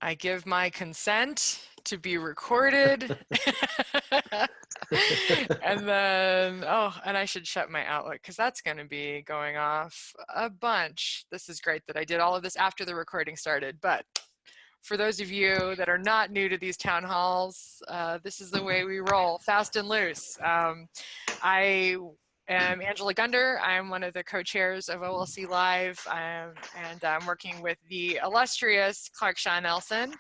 I give my consent to be recorded. And then, oh, and I should shut my Outlook because that's going to be going off a bunch. This is great that I did all of this after the recording started, but for those of you that are not new to these town halls, this is the way we roll, fast and loose. I am Angela Gunder. I'm one of the co-chairs of OLC Live, and I'm working with the illustrious Clark Shaw Nelson,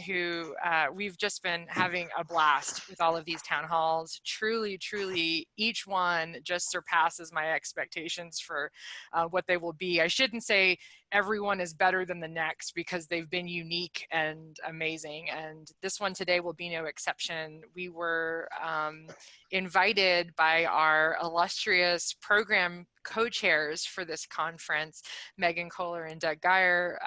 who we've just been having a blast with all of these town halls. Truly, truly, each one just surpasses my expectations for what they will be. I shouldn't say everyone is better than the next because they've been unique and amazing, and this one today will be no exception. We were invited by our illustrious program co-chairs for this conference, Megan Kohler and Doug Geyer,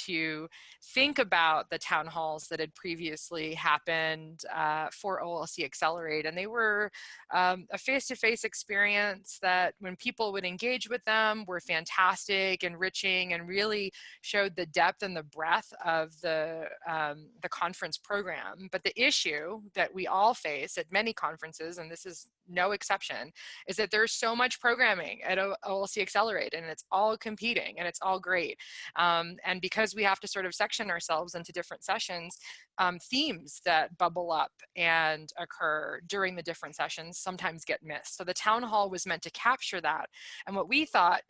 to think about the town halls that had previously happened for OLC Accelerate. And they were a face-to-face experience that when people would engage with them were fantastic, enriching, and really showed the depth and the breadth of the conference program. But the issue that we all face at many conferences, and this is no exception, is that there's so much programming at OLC Accelerate, and it's all competing and it's all great. And because we have to sort of section ourselves into different sessions, themes that bubble up and occur during the different sessions sometimes get missed. So the town hall was meant to capture that. And what we thought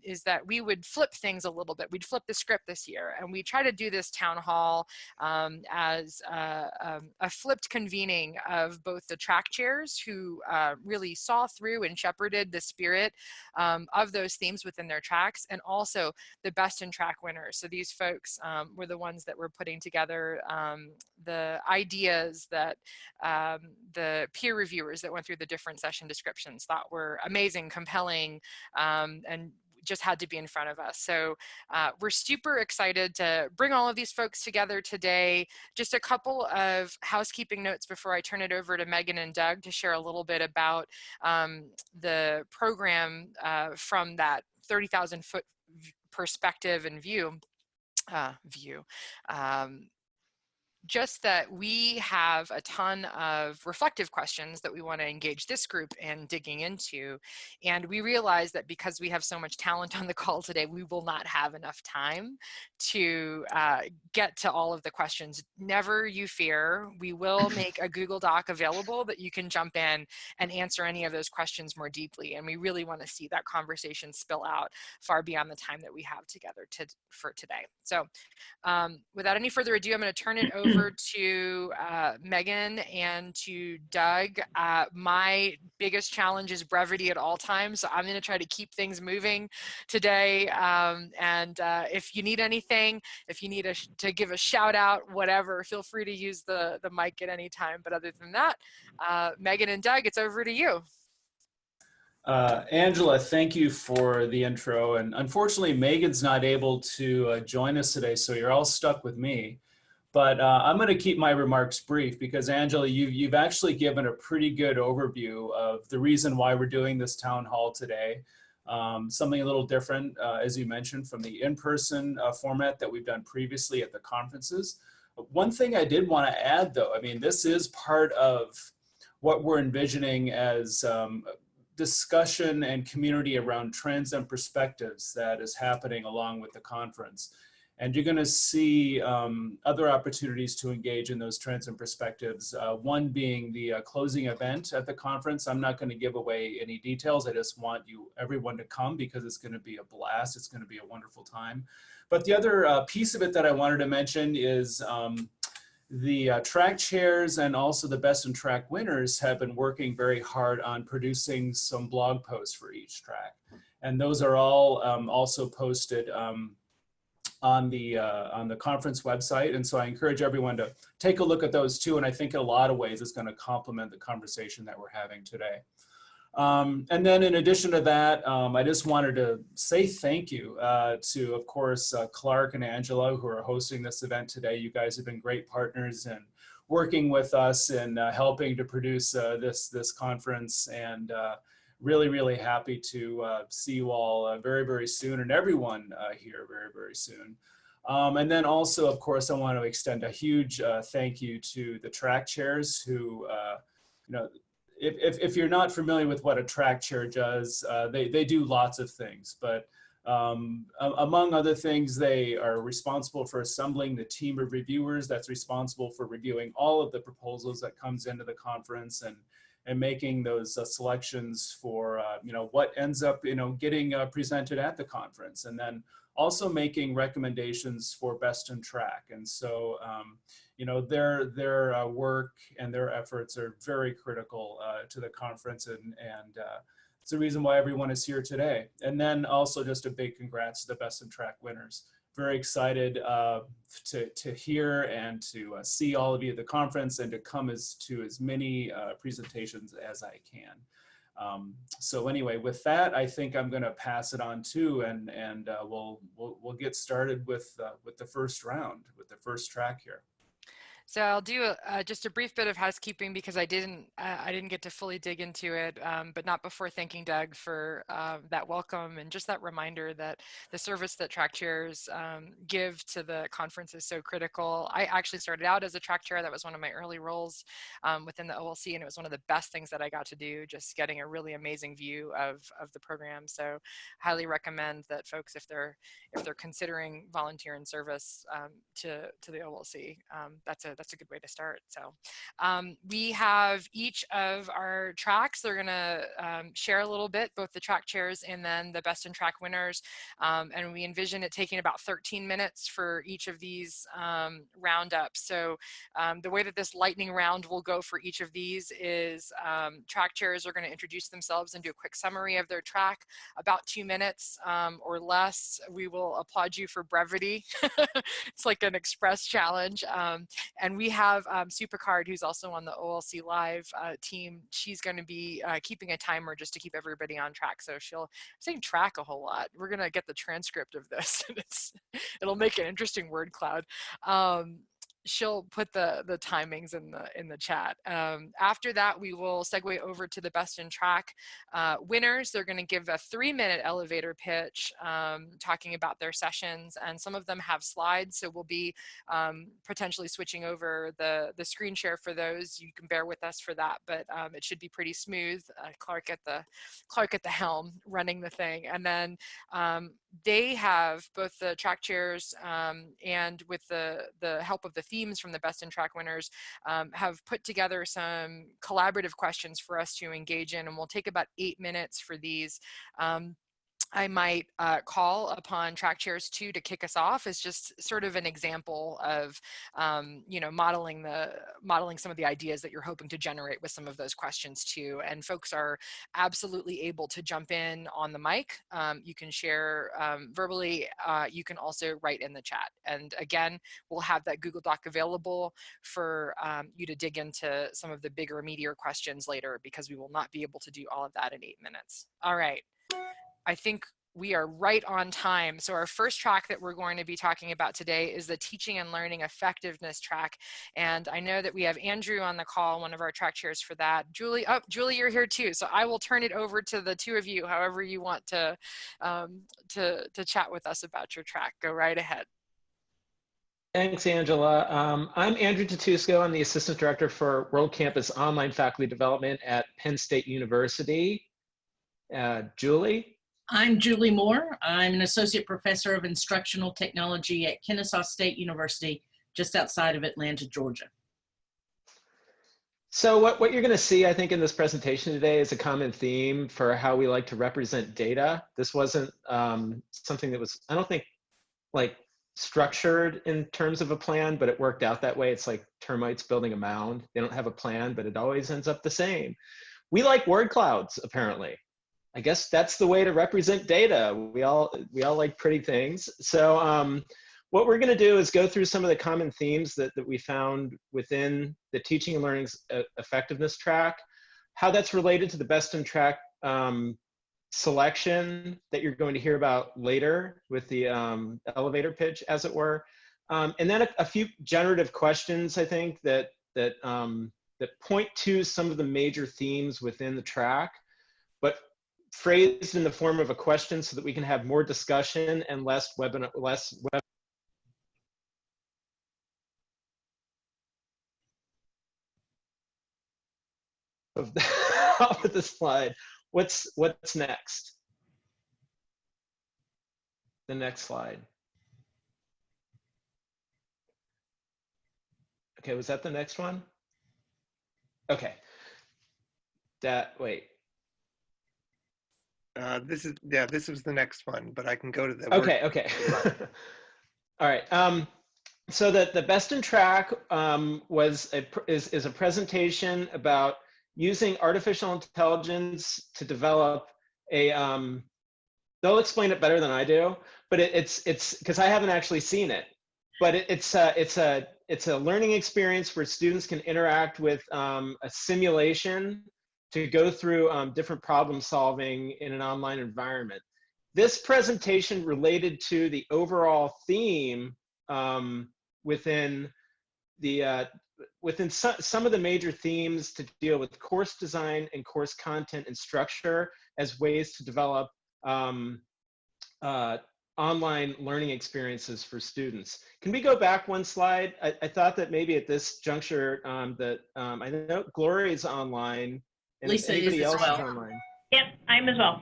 is that we would flip things a little bit. We'd flip the script this year, and we try to do this town hall as a flipped convening of both the track chairs who really saw through and shepherded the spirit of those themes within their tracks, and also the best in track winners. So these folks were the ones that were putting together the ideas that the peer reviewers that went through the different session descriptions thought were amazing, compelling, and just had to be in front of us. So we're super excited to bring all of these folks together today. Just a couple of housekeeping notes before I turn it over to Megan and Doug to share a little bit about the program from that 30,000 foot perspective and view. Just that we have a ton of reflective questions that we want to engage this group in digging into. And we realize that because we have so much talent on the call today, we will not have enough time to get to all of the questions. Never you fear, we will make a Google Doc available that you can jump in and answer any of those questions more deeply. And we really want to see that conversation spill out far beyond the time that we have together for today. So without any further ado, I'm going to turn it over to Megan and to Doug. My biggest challenge is brevity at all times, so I'm going to try to keep things moving today. And if you need anything, if you need to give a shout out, whatever, feel free to use the mic at any time. But other than that, Megan and Doug, it's over to you. Angela, thank you for the intro. And unfortunately, Megan's not able to join us today, so you're all stuck with me. But I'm going to keep my remarks brief because, Angela, you've actually given a pretty good overview of the reason why we're doing this town hall today. Something a little different, as you mentioned, from the in-person format that we've done previously at the conferences. One thing I did want to add, though, I mean, this is part of what we're envisioning as discussion and community around trends and perspectives that is happening along with the conference. And you're going to see other opportunities to engage in those trends and perspectives. One being the closing event at the conference. I'm not going to give away any details. I just want everyone to come because it's going to be a blast. It's going to be a wonderful time. But the other piece of it that I wanted to mention is the track chairs and also the best in track winners have been working very hard on producing some blog posts for each track. And those are all also posted on the conference website. And so I encourage everyone to take a look at those too. And I think in a lot of ways, it's going to complement the conversation that we're having today. And then in addition to that, I just wanted to say thank you to, of course, Clark and Angela, who are hosting this event today. You guys have been great partners in working with us and helping to produce this conference. And really, really happy to see you all very, very soon, and everyone here very, very soon. And then also, of course, I want to extend a huge thank you to the track chairs who, you know, if you're not familiar with what a track chair does, they do lots of things, but among other things, they are responsible for assembling the team of reviewers that's responsible for reviewing all of the proposals that comes into the conference and making those selections for what ends up getting presented at the conference, and then also making recommendations for best in track. And so their work and their efforts are very critical to the conference, and it's the reason why everyone is here today. And then also just a big congrats to the best in track winners. Very excited to hear and to see all of you at the conference and to come to as many presentations as I can. So anyway, with that, I think I'm going to pass it on to, and we'll get started with the first round, with the first track here. So I'll do just a brief bit of housekeeping because I didn't get to fully dig into it, but not before thanking Doug for that welcome and just that reminder that the service that track chairs give to the conference is so critical. I actually started out as a track chair. That was one of my early roles within the OLC, and it was one of the best things that I got to do, just getting a really amazing view of the program. So highly recommend that folks, if they're considering volunteer in service to the OLC, that's a good way to start. So we have each of our tracks. They're going to share a little bit, both the track chairs and then the best in track winners. And we envision it taking about 13 minutes for each of these roundups. So the way that this lightning round will go for each of these is track chairs are going to introduce themselves and do a quick summary of their track, about 2 minutes or less. We will applaud you for brevity. It's like an express challenge. And we have Supercard, who's also on the OLC Live team. She's going to be keeping a timer just to keep everybody on track. So I'm saying track a whole lot. We're going to get the transcript of this. It'll make an interesting word cloud. She'll put the timings in the chat. After that, we will segue over to the best in track winners. They're going to give a 3-minute elevator pitch talking about their sessions, and some of them have slides, so we'll be potentially switching over the screen share for those. You can bear with us for that, but it should be pretty smooth. Clark at the helm running the thing, and then they have both the track chairs and with the help of the themes from the best in track winners have put together some collaborative questions for us to engage in, and we'll take about 8 minutes for these. I might call upon track chairs too to kick us off as just sort of an example of, modeling some of the ideas that you're hoping to generate with some of those questions too. And folks are absolutely able to jump in on the mic. You can share verbally. You can also write in the chat. And again, we'll have that Google Doc available for you to dig into some of the bigger, meatier questions later, because we will not be able to do all of that in 8 minutes. All right. I think we are right on time. So our first track that we're going to be talking about today is the Teaching and Learning Effectiveness track. And I know that we have Andrew on the call, one of our track chairs for that. Julie, you're here too. So I will turn it over to the two of you, however you want to chat with us about your track. Go right ahead. Thanks, Angela. I'm Andrew Tatusco. I'm the Assistant Director for World Campus Online Faculty Development at Penn State University. Julie? I'm Julie Moore. I'm an Associate Professor of Instructional Technology at Kennesaw State University, just outside of Atlanta, Georgia. So what you're going to see, I think, in this presentation today is a common theme for how we like to represent data. This wasn't something that was, I don't think, like structured in terms of a plan, but it worked out that way. It's like termites building a mound. They don't have a plan, but it always ends up the same. We like word clouds, apparently. I guess that's the way to represent data. We all like pretty things. So what we're going to do is go through some of the common themes that we found within the Teaching and Learning Effectiveness track, how that's related to the best in track selection that you're going to hear about later with the elevator pitch, as it were, and then a few generative questions, I think, that point to some of the major themes within the track, but phrased in the form of a question so that we can have more discussion and less webinar. of the, off of the slide. What's next? The next slide. Okay, was that the next one? Okay. Wait. This was the next one, but I can go to the Okay, okay. All right. So the best in track is a presentation about using artificial intelligence to develop a. They'll explain it better than I do, but it's because I haven't actually seen it. But it's a learning experience where students can interact with a simulation to go through different problem solving in an online environment. This presentation related to the overall theme within some of the major themes to deal with course design and course content and structure as ways to develop online learning experiences for students. Can we go back one slide? I thought that maybe at this juncture I know Gloria's online. And Lisa anybody is as else well. is online. Yep, I'm as well.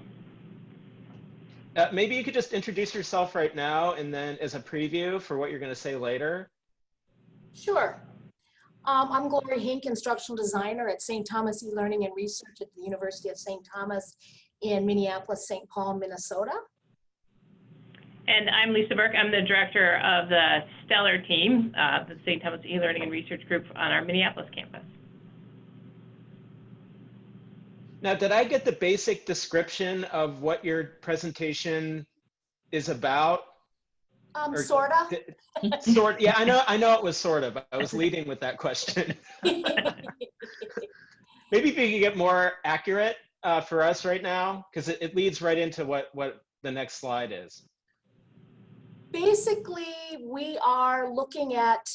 Maybe you could just introduce yourself right now and then as a preview for what you're going to say later. Sure. I'm Gloria Hink, instructional designer at St. Thomas E-Learning and Research at the University of St. Thomas in Minneapolis, St. Paul, Minnesota. And I'm Lisa Burke. I'm the director of the Stellar team, the St. Thomas E-Learning and Research Group on our Minneapolis campus. Now, did I get the basic description of what your presentation is about? Sorta. Yeah, I know it was sort of. I was leading with that question. Maybe if you could get more accurate for us right now, because it leads right into what the next slide is. Basically, we are looking at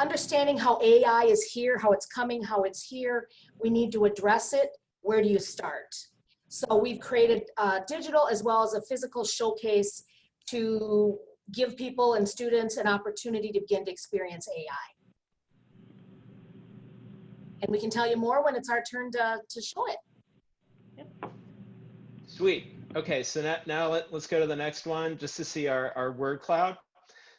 understanding how AI is here, how it's coming, how it's here. We need to address it. Where do you start? So we've created digital as well as a physical showcase to give people and students an opportunity to begin to experience AI. And we can tell you more when it's our turn to show it. Yep. Sweet. Okay, so now let's go to the next one just to see our word cloud.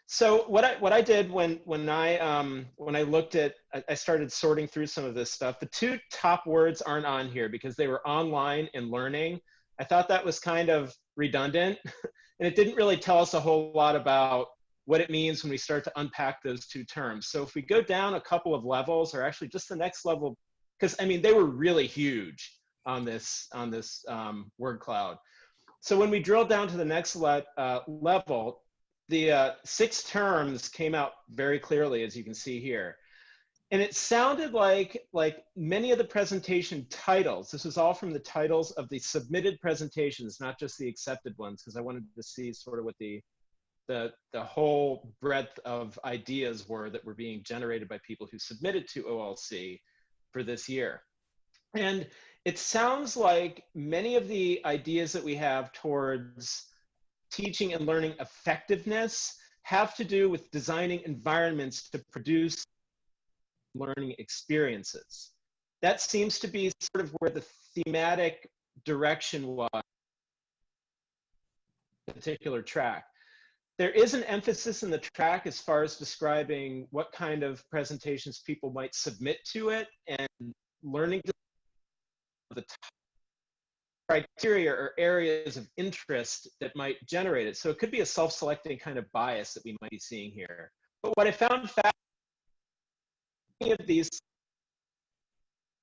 So what I did when I looked at, I started sorting through some of this stuff. The two top words aren't on here because they were online and learning. I thought that was kind of redundant, and it didn't really tell us a whole lot about what it means when we start to unpack those two terms. So if we go down a couple of levels, or actually just the next level, because I mean they were really huge on this word cloud. So when we drill down to the next level, the 6 terms came out very clearly, as you can see here. And it sounded like many of the presentation titles, this was all from the titles of the submitted presentations, not just the accepted ones, because I wanted to see sort of what the whole breadth of ideas were that were being generated by people who submitted to OLC for this year. And it sounds like many of the ideas that we have towards teaching and learning effectiveness have to do with designing environments to produce learning experiences. That seems to be sort of where the thematic direction was, particular track. There is an emphasis in the track as far as describing what kind of presentations people might submit to it and learning the criteria or areas of interest that might generate it. So it could be a self-selecting kind of bias that we might be seeing here. But what I found fascinating, many of these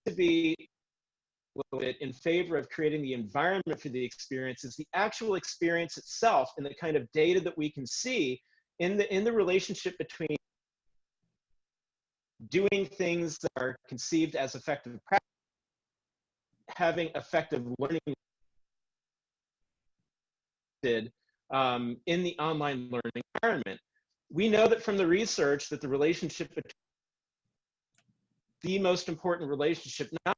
to be a little bit in favor of creating the environment for the experience is the actual experience itself and the kind of data that we can see in the relationship between doing things that are conceived as effective practice, having effective learning in the online learning environment. We know that from the research that the relationship between the most important relationship, not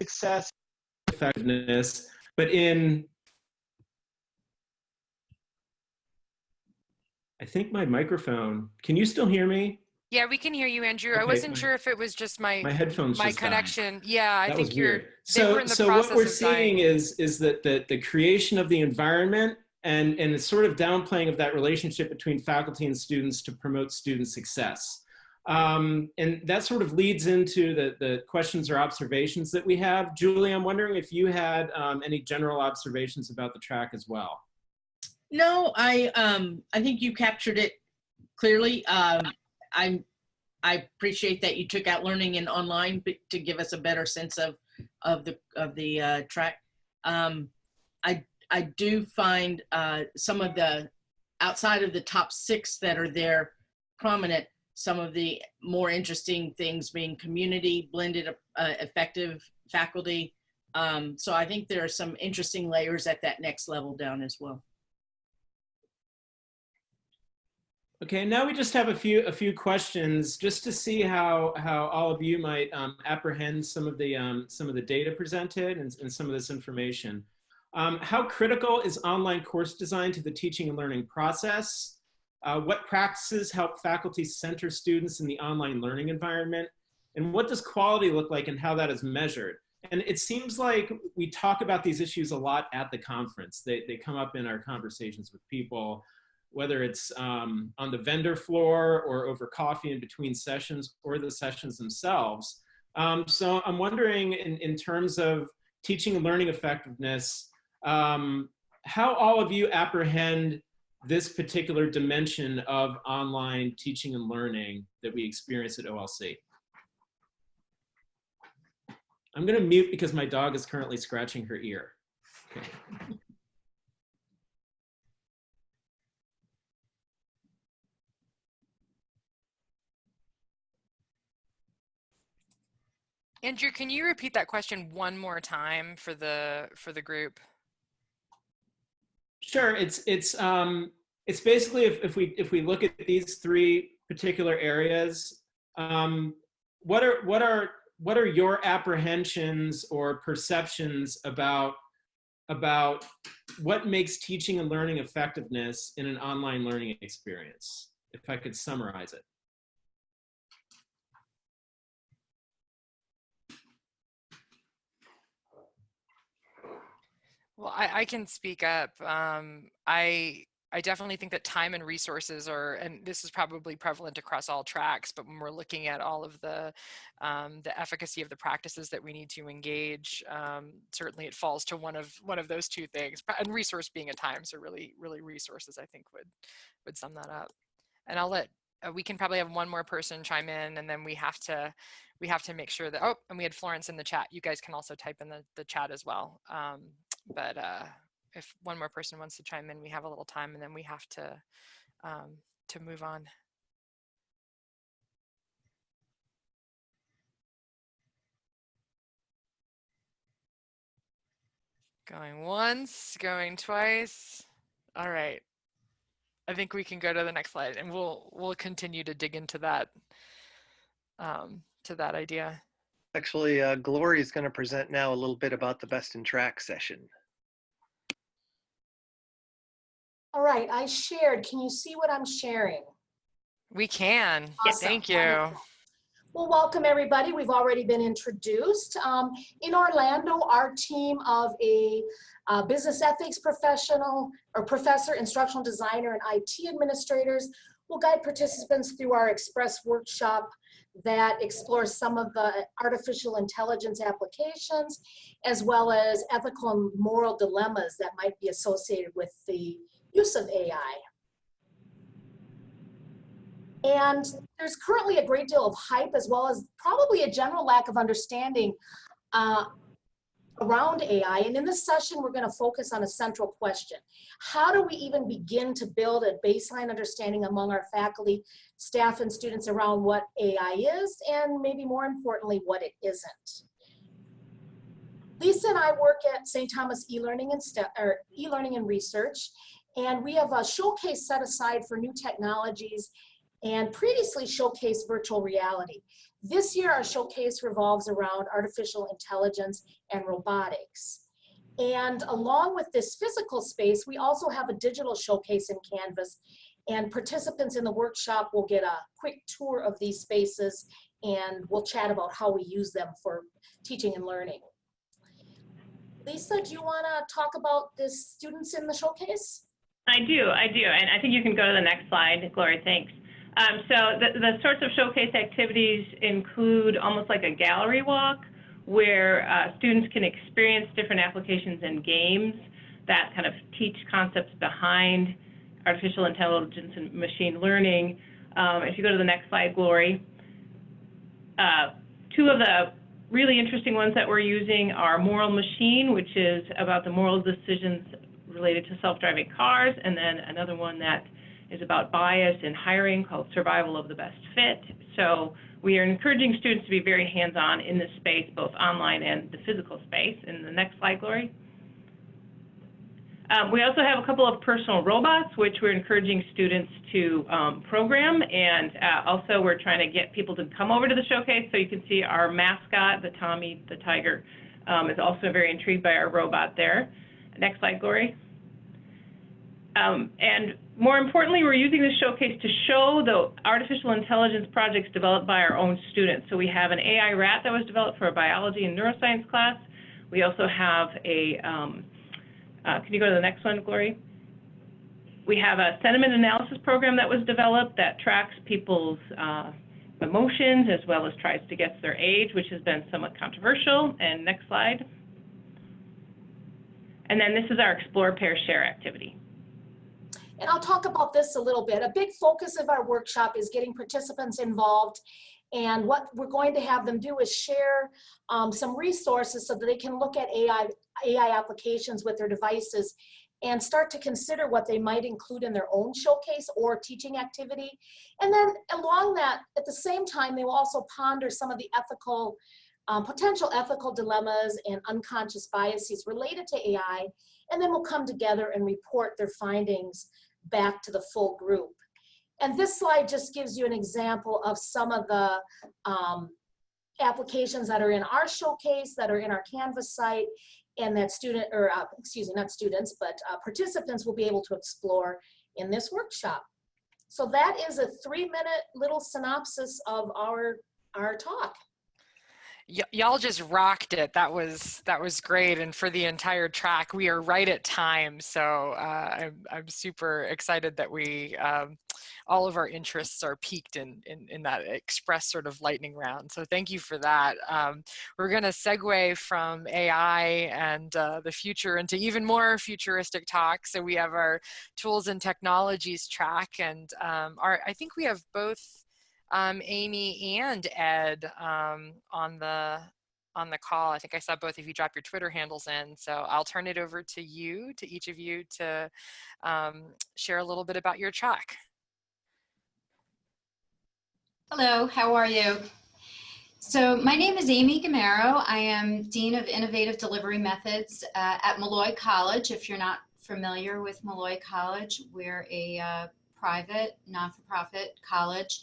success, effectiveness, but in, I think my microphone, can you still hear me? Yeah, we can hear you, Andrew. I Okay, wasn't sure if it was just my headphones my just died. connection. Yeah, I That think was you're. weird. They were So, in the so what process we're of seeing dying. is that the creation of the environment and it's sort of downplaying of that relationship between faculty and students to promote student success. And that sort of leads into the questions or observations that we have. Julie, I'm wondering if you had any general observations about the track as well. No, I think you captured it clearly. I appreciate that you took out learning and online to give us a better sense of the track. I do find some of the outside of the top 6 that are there prominent, some of the more interesting things being community, blended, effective faculty. So I think there are some interesting layers at that next level down as well. Okay, now we just have a few questions just to see how all of you might apprehend some of the data presented and some of this information. How critical is online course design to the teaching and learning process? What practices help faculty center students in the online learning environment? And what does quality look like and how that is measured? And it seems like we talk about these issues a lot at the conference. They come up in our conversations with people, whether it's on the vendor floor or over coffee in between sessions or the sessions themselves. So I'm wondering in terms of teaching and learning effectiveness, how all of you apprehend this particular dimension of online teaching and learning that we experience at OLC. I'm gonna mute because my dog is currently scratching her ear. Okay. Andrew, can you repeat that question one more time for the group? Sure. It's basically if we look at these 3 particular areas, what are your apprehensions or perceptions about what makes teaching and learning effectiveness in an online learning experience? If I could summarize it. Well, I can speak up. I definitely think that time and resources are, and this is probably prevalent across all tracks, but when we're looking at all of the efficacy of the practices that we need to engage, certainly it falls to one of those 2 things, and resource being a time. So really resources, I think would sum that up. And I'll let, we can probably have one more person chime in, and then we have to make sure that, oh, and we had Florence in the chat. You guys can also type in the chat as well. But if one more person wants to chime in, we have a little time, and then we have to move on. Going once, going twice. All right. I think we can go to the next slide, and we'll continue to dig into that idea. Actually, Gloria is going to present now a little bit about the Best in Track session. All right, I shared. Can you see what I'm sharing? We can. Awesome. Thank you. Wonderful. Well, welcome everybody. We've already been introduced. In Orlando, our team of a business ethics professional or professor, instructional designer, and IT administrators will guide participants through our Express workshop that explores some of the artificial intelligence applications, as well as ethical and moral dilemmas that might be associated with the use of AI. And there's currently a great deal of hype, as well as probably a general lack of understanding around AI. And in this session, we're going to focus on a central question. How do we even begin to build a baseline understanding among our faculty, staff, and students around what AI is, and maybe more importantly, what it isn't? Lisa and I work at St. Thomas e-learning and research, and we have a showcase set aside for new technologies and previously showcased virtual reality. This year, our showcase revolves around artificial intelligence and robotics. And along with this physical space, we also have a digital showcase in Canvas, and participants in the workshop will get a quick tour of these spaces, and we'll chat about how we use them for teaching and learning. Lisa, do you want to talk about the students in the showcase? I do, and I think you can go to the next slide, Gloria, thanks. So the sorts of showcase activities include almost like a gallery walk, where students can experience different applications and games that kind of teach concepts behind artificial intelligence and machine learning. If you go to the next slide, Glory, two of the really interesting ones that we're using are Moral Machine, which is about the moral decisions related to self-driving cars, and then another one that is about bias in hiring called Survival of the Best Fit. So we are encouraging students to be very hands-on in this space, both online and the physical space. In the next slide, Glory. We also have a couple of personal robots, which we're encouraging students to program, and also we're trying to get people to come over to the showcase. So you can see our mascot, the Tommy the Tiger, is also very intrigued by our robot there. Next slide, Glory. And more importantly, we're using this showcase to show the artificial intelligence projects developed by our own students. So we have an AI rat that was developed for a biology and neuroscience class. We also have a, can you go to the next one, Glory? We have a sentiment analysis program that was developed that tracks people's emotions as well as tries to guess their age, which has been somewhat controversial. And next slide. And then this is our Explore, Pair, Share activity. And I'll talk about this a little bit. A big focus of our workshop is getting participants involved. And what we're going to have them do is share some resources so that they can look at AI applications with their devices and start to consider what they might include in their own showcase or teaching activity. And then along that, at the same time, they will also ponder some of the ethical, potential ethical dilemmas and unconscious biases related to AI. And then we'll come together and report their findings back to the full group. And this slide just gives you an example of some of the applications that are in our showcase, that are in our Canvas site, and that student, or excuse me, not students, but participants will be able to explore in this workshop. So that is a 3-minute little synopsis of our talk. Y'all just rocked it. That was great. And for the entire track, we are right at time. So I'm super excited that we all of our interests are peaked in that express sort of lightning round. So thank you for that. We're going to segue from AI and the future into even more futuristic talk. So we have our tools and technologies track, and I think we have both Amy and Ed on the call. I think I saw both of you drop your Twitter handles in, so I'll turn it over to each of you to share a little bit about your track. Hello, how are you? So my name is Amy Gamero. I am Dean of Innovative Delivery Methods at Malloy College. If you're not familiar with Malloy College, we're a private, not-for-profit college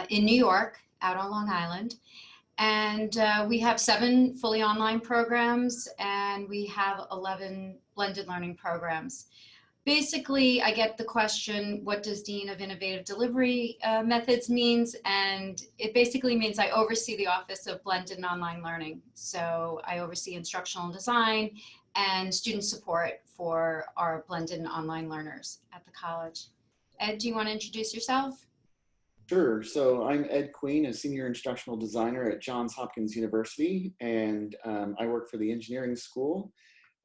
in New York, out on Long Island. And we have 7 fully online programs, and we have 11 blended learning programs. Basically, I get the question, what does Dean of Innovative Delivery Methods means? And it basically means I oversee the Office of Blended and Online Learning. So I oversee instructional design and student support for our blended and online learners at the college. Ed, do you want to introduce yourself? Sure. So I'm Ed Queen, a senior instructional designer at Johns Hopkins University, and I work for the engineering school,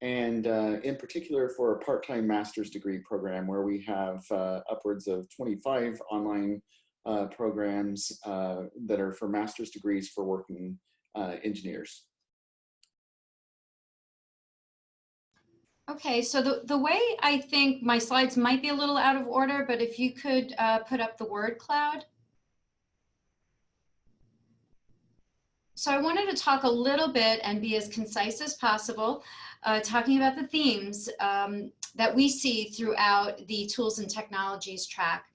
and in particular for a part-time master's degree program where we have upwards of 25 online programs that are for master's degrees for working engineers. Okay, so the way I think my slides might be a little out of order, but if you could put up the word cloud. So I wanted to talk a little bit and be as concise as possible, talking about the themes that we see throughout the tools and technologies track.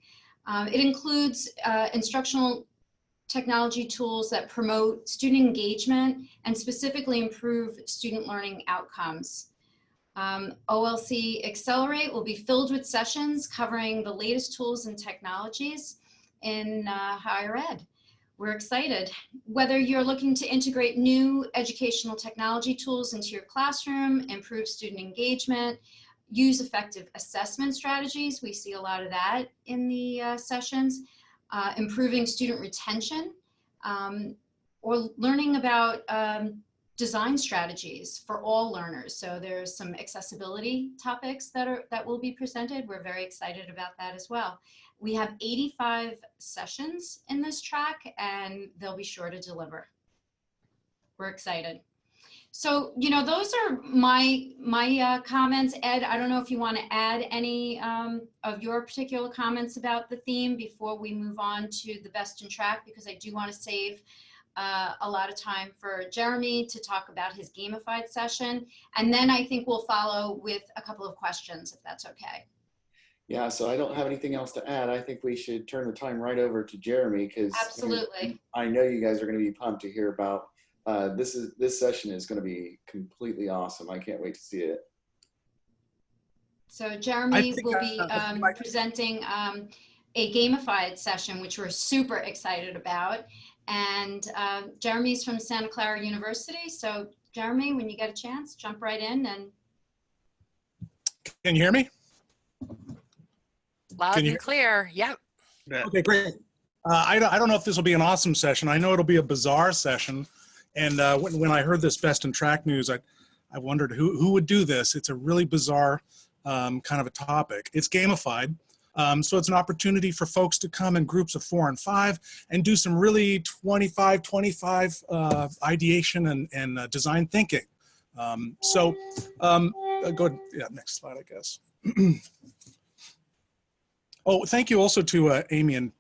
It includes instructional technology tools that promote student engagement and specifically improve student learning outcomes. OLC Accelerate will be filled with sessions covering the latest tools and technologies in higher ed. We're excited. Whether you're looking to integrate new educational technology tools into your classroom, improve student engagement, use effective assessment strategies, we see a lot of that in the sessions, improving student retention, or learning about design strategies for all learners. So there's some accessibility topics that will be presented. We're very excited about that as well. We have 85 sessions in this track, and they'll be sure to deliver. We're excited. So, you know, those are my comments. Ed, I don't know if you want to add any of your particular comments about the theme before we move on to the best in track, because I do want to save a lot of time for Jeremy to talk about his gamified session. And then I think we'll follow with a couple of questions, if that's okay. Yeah, so I don't have anything else to add. I think we should turn the time right over to Jeremy, because Absolutely. I know you guys are going to be pumped to hear about this session is going to be completely awesome. I can't wait to see it. So Jeremy will be presenting a gamified session, which we're super excited about. And Jeremy's from Santa Clara University. So Jeremy, when you get a chance, jump right in. And can you hear me? Loud and clear. Yep. Yeah. Okay, great. I don't know if this will be an awesome session. I know it'll be a bizarre session. And when I heard this Best in Track news, I wondered who would do this. It's a really bizarre kind of a topic. It's gamified. So it's an opportunity for folks to come in groups of 4 and 5 and do some really 25 ideation and design thinking. Go ahead, yeah, next slide, I guess. Oh, thank you also to Amy and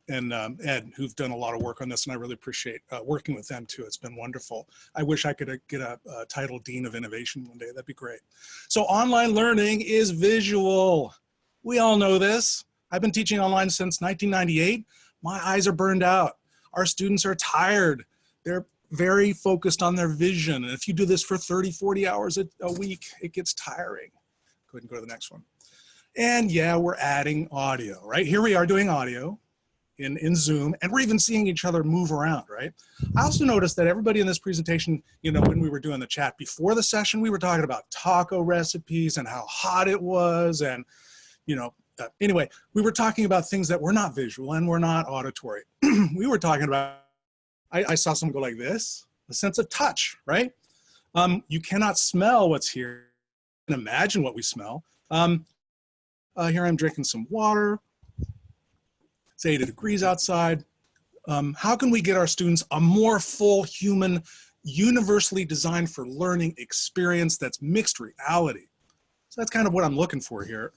Ed, who've done a lot of work on this, and I really appreciate working with them too. It's been wonderful. I wish I could get a title Dean of Innovation one day. That'd be great. So online learning is visual. We all know this. I've been teaching online since 1998. My eyes are burned out. Our students are tired. They're very focused on their vision. And if you do this for 30, 40 hours a week, it gets tiring. Go ahead and go to the next one. And yeah, we're adding audio, right? Here we are doing audio in Zoom, and we're even seeing each other move around, right? I also noticed that everybody in this presentation, you know, when we were doing the chat before the session, we were talking about taco recipes and how hot it was, and, you know, anyway, we were talking about things that were not visual and were not auditory. We were talking about, I saw someone go like this, a sense of touch, right? You cannot smell what's here and imagine what we smell. Here I'm drinking some water. It's 80 degrees outside. How can we get our students a more full human, universally designed for learning experience that's mixed reality? So that's kind of what I'm looking for here.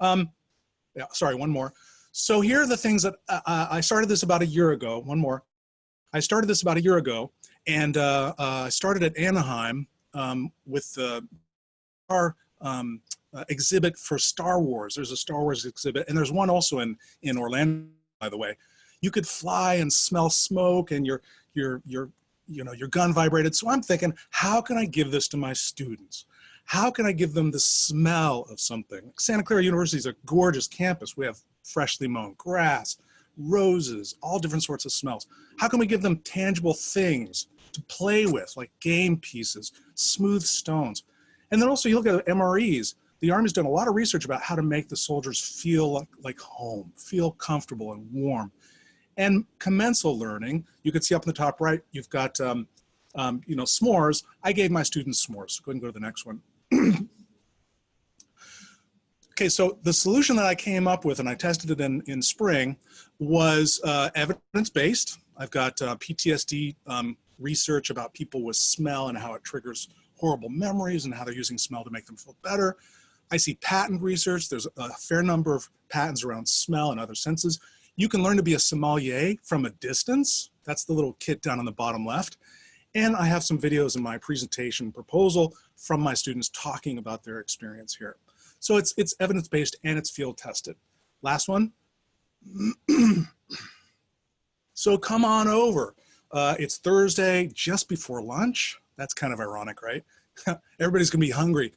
Yeah, sorry, one more. So here are the things that I started this about a year ago. One more. I started this about a year ago, and I started at Anaheim with our exhibit for Star Wars. There's a Star Wars exhibit, and there's one also in Orlando, by the way. You could fly and smell smoke, and your gun vibrated. So I'm thinking, how can I give this to my students? How can I give them the smell of something? Santa Clara University is a gorgeous campus. We have freshly mown grass, roses, all different sorts of smells. How can we give them tangible things to play with, like game pieces, smooth stones? And then also you look at MREs. The Army's done a lot of research about how to make the soldiers feel like home, feel comfortable and warm. And commensal learning, you can see up in the top right, you've got s'mores. I gave my students s'mores. Go ahead and go to the next one. Okay, so the solution that I came up with, and I tested it in spring, was evidence-based. I've got PTSD research about people with smell and how it triggers horrible memories and how they're using smell to make them feel better. I see patent research. There's a fair number of patents around smell and other senses. You can learn to be a sommelier from a distance. That's the little kit down on the bottom left. And I have some videos in my presentation proposal from my students talking about their experience here. So it's evidence-based and it's field tested. Last one. So come on over. It's Thursday just before lunch. That's kind of ironic, right? Everybody's gonna be hungry.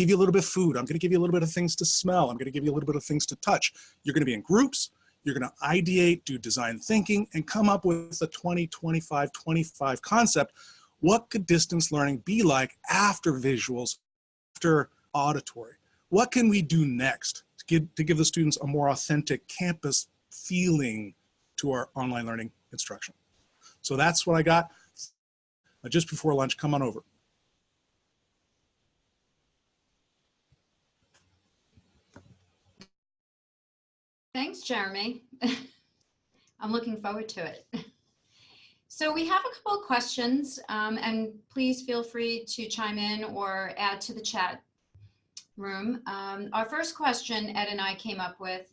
give you a little bit of food. I'm going to give you a little bit of things to smell. I'm going to give you a little bit of things to touch. You're going to be in groups. You're going to ideate, do design thinking, and come up with a 20-25-25 concept. What could distance learning be like after visuals, after auditory? What can we do next to give the students a more authentic campus feeling to our online learning instruction? So that's what I got just before lunch. Come on over. Thanks, Jeremy. I'm looking forward to it. So we have a couple of questions, and please feel free to chime in or add to the chat room. Our first question Ed and I came up with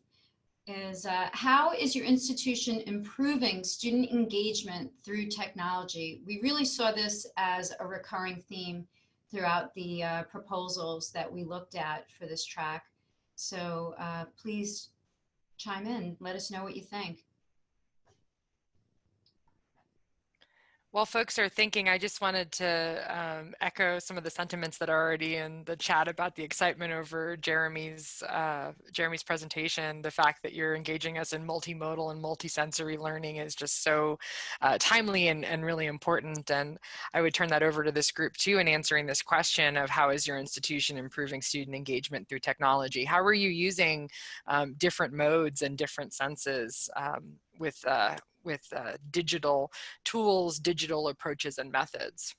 is, how is your institution improving student engagement through technology? We really saw this as a recurring theme throughout the proposals that we looked at for this track. So please chime in, let us know what you think. While folks are thinking, I just wanted to echo some of the sentiments that are already in the chat about the excitement over Jeremy's presentation. The fact that you're engaging us in multimodal and multisensory learning is just so timely and really important. And I would turn that over to this group too in answering this question of how is your institution improving student engagement through technology? How are you using different modes and different senses with digital tools, digital approaches, and methods?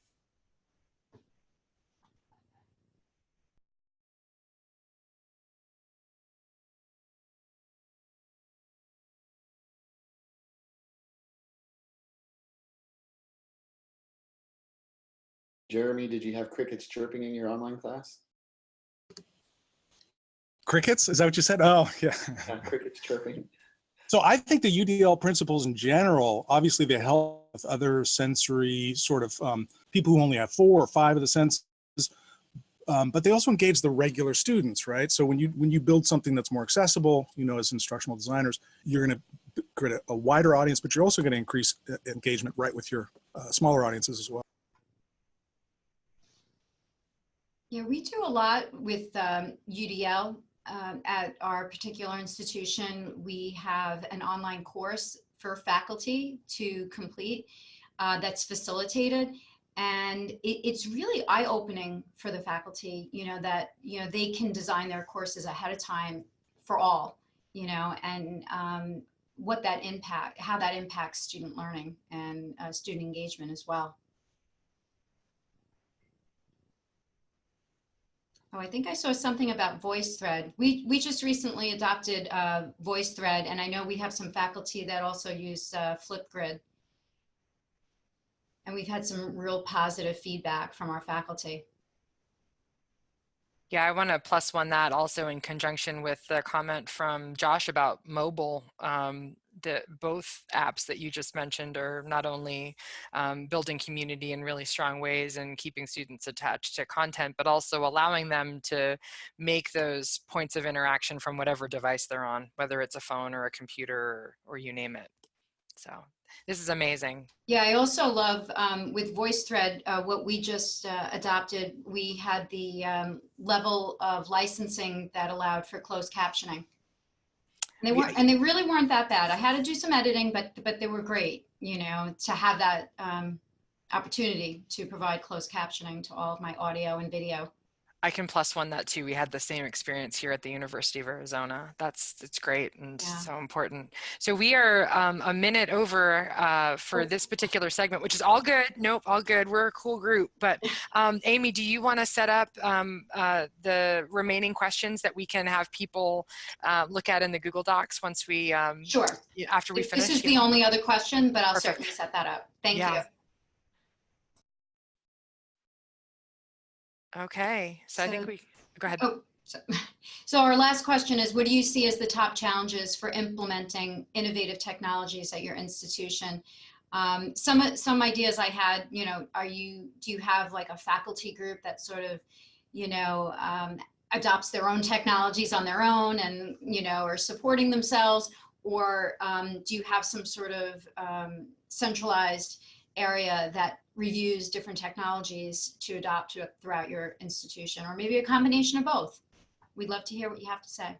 Jeremy, did you have crickets chirping in your online class? Crickets? Is that what you said? Oh, yeah. Yeah, crickets chirping. So I think the UDL principles in general, obviously they help with other sensory sort of people who only have 4 or 5 of the senses, but they also engage the regular students, right? So when you build something that's more accessible, you know, as instructional designers, you're going to create a wider audience, but you're also going to increase engagement right with your smaller audiences as well. Yeah, we do a lot with UDL. At our particular institution, we have an online course for faculty to complete that's facilitated. And it's really eye-opening for the faculty, you know, that, you know, they can design their courses ahead of time for all, you know, and what that how that impacts student learning and student engagement as well. Oh, I think I saw something about VoiceThread. We just recently adopted VoiceThread, and I know we have some faculty that also use Flipgrid. And we've had some real positive feedback from our faculty. Yeah, I want to +1 that also in conjunction with the comment from Josh about mobile. Both apps that you just mentioned are not only building community in really strong ways and keeping students attached to content, but also allowing them to make those points of interaction from whatever device they're on, whether it's a phone or a computer or you name it. So this is amazing. Yeah, I also love with VoiceThread, what we just adopted, we had the level of licensing that allowed for closed captioning. And they really weren't that bad. I had to do some editing, but they were great, you know, to have that opportunity to provide closed captioning to all of my audio and video. I can +1 that too. We had the same experience here at the University of Arizona. It's great and so important. So we are a minute over for this particular segment, which is all good. Nope, all good. We're a cool group. But Amy, do you want to set up the remaining questions that we can have people look at in the Google Docs once we sure. After we finish? This is the only other question, but I'll Perfect. certainly set that up. Thank you. Okay, so I think we, go ahead. Oh, so our last question is, what do you see as the top challenges for implementing innovative technologies at your institution? Some ideas I had, you know, do you have like a faculty group that sort of, you know, adopts their own technologies on their own and, you know, are supporting themselves? Or do you have some sort of centralized area that reviews different technologies to adopt throughout your institution, or maybe a combination of both. We'd love to hear what you have to say.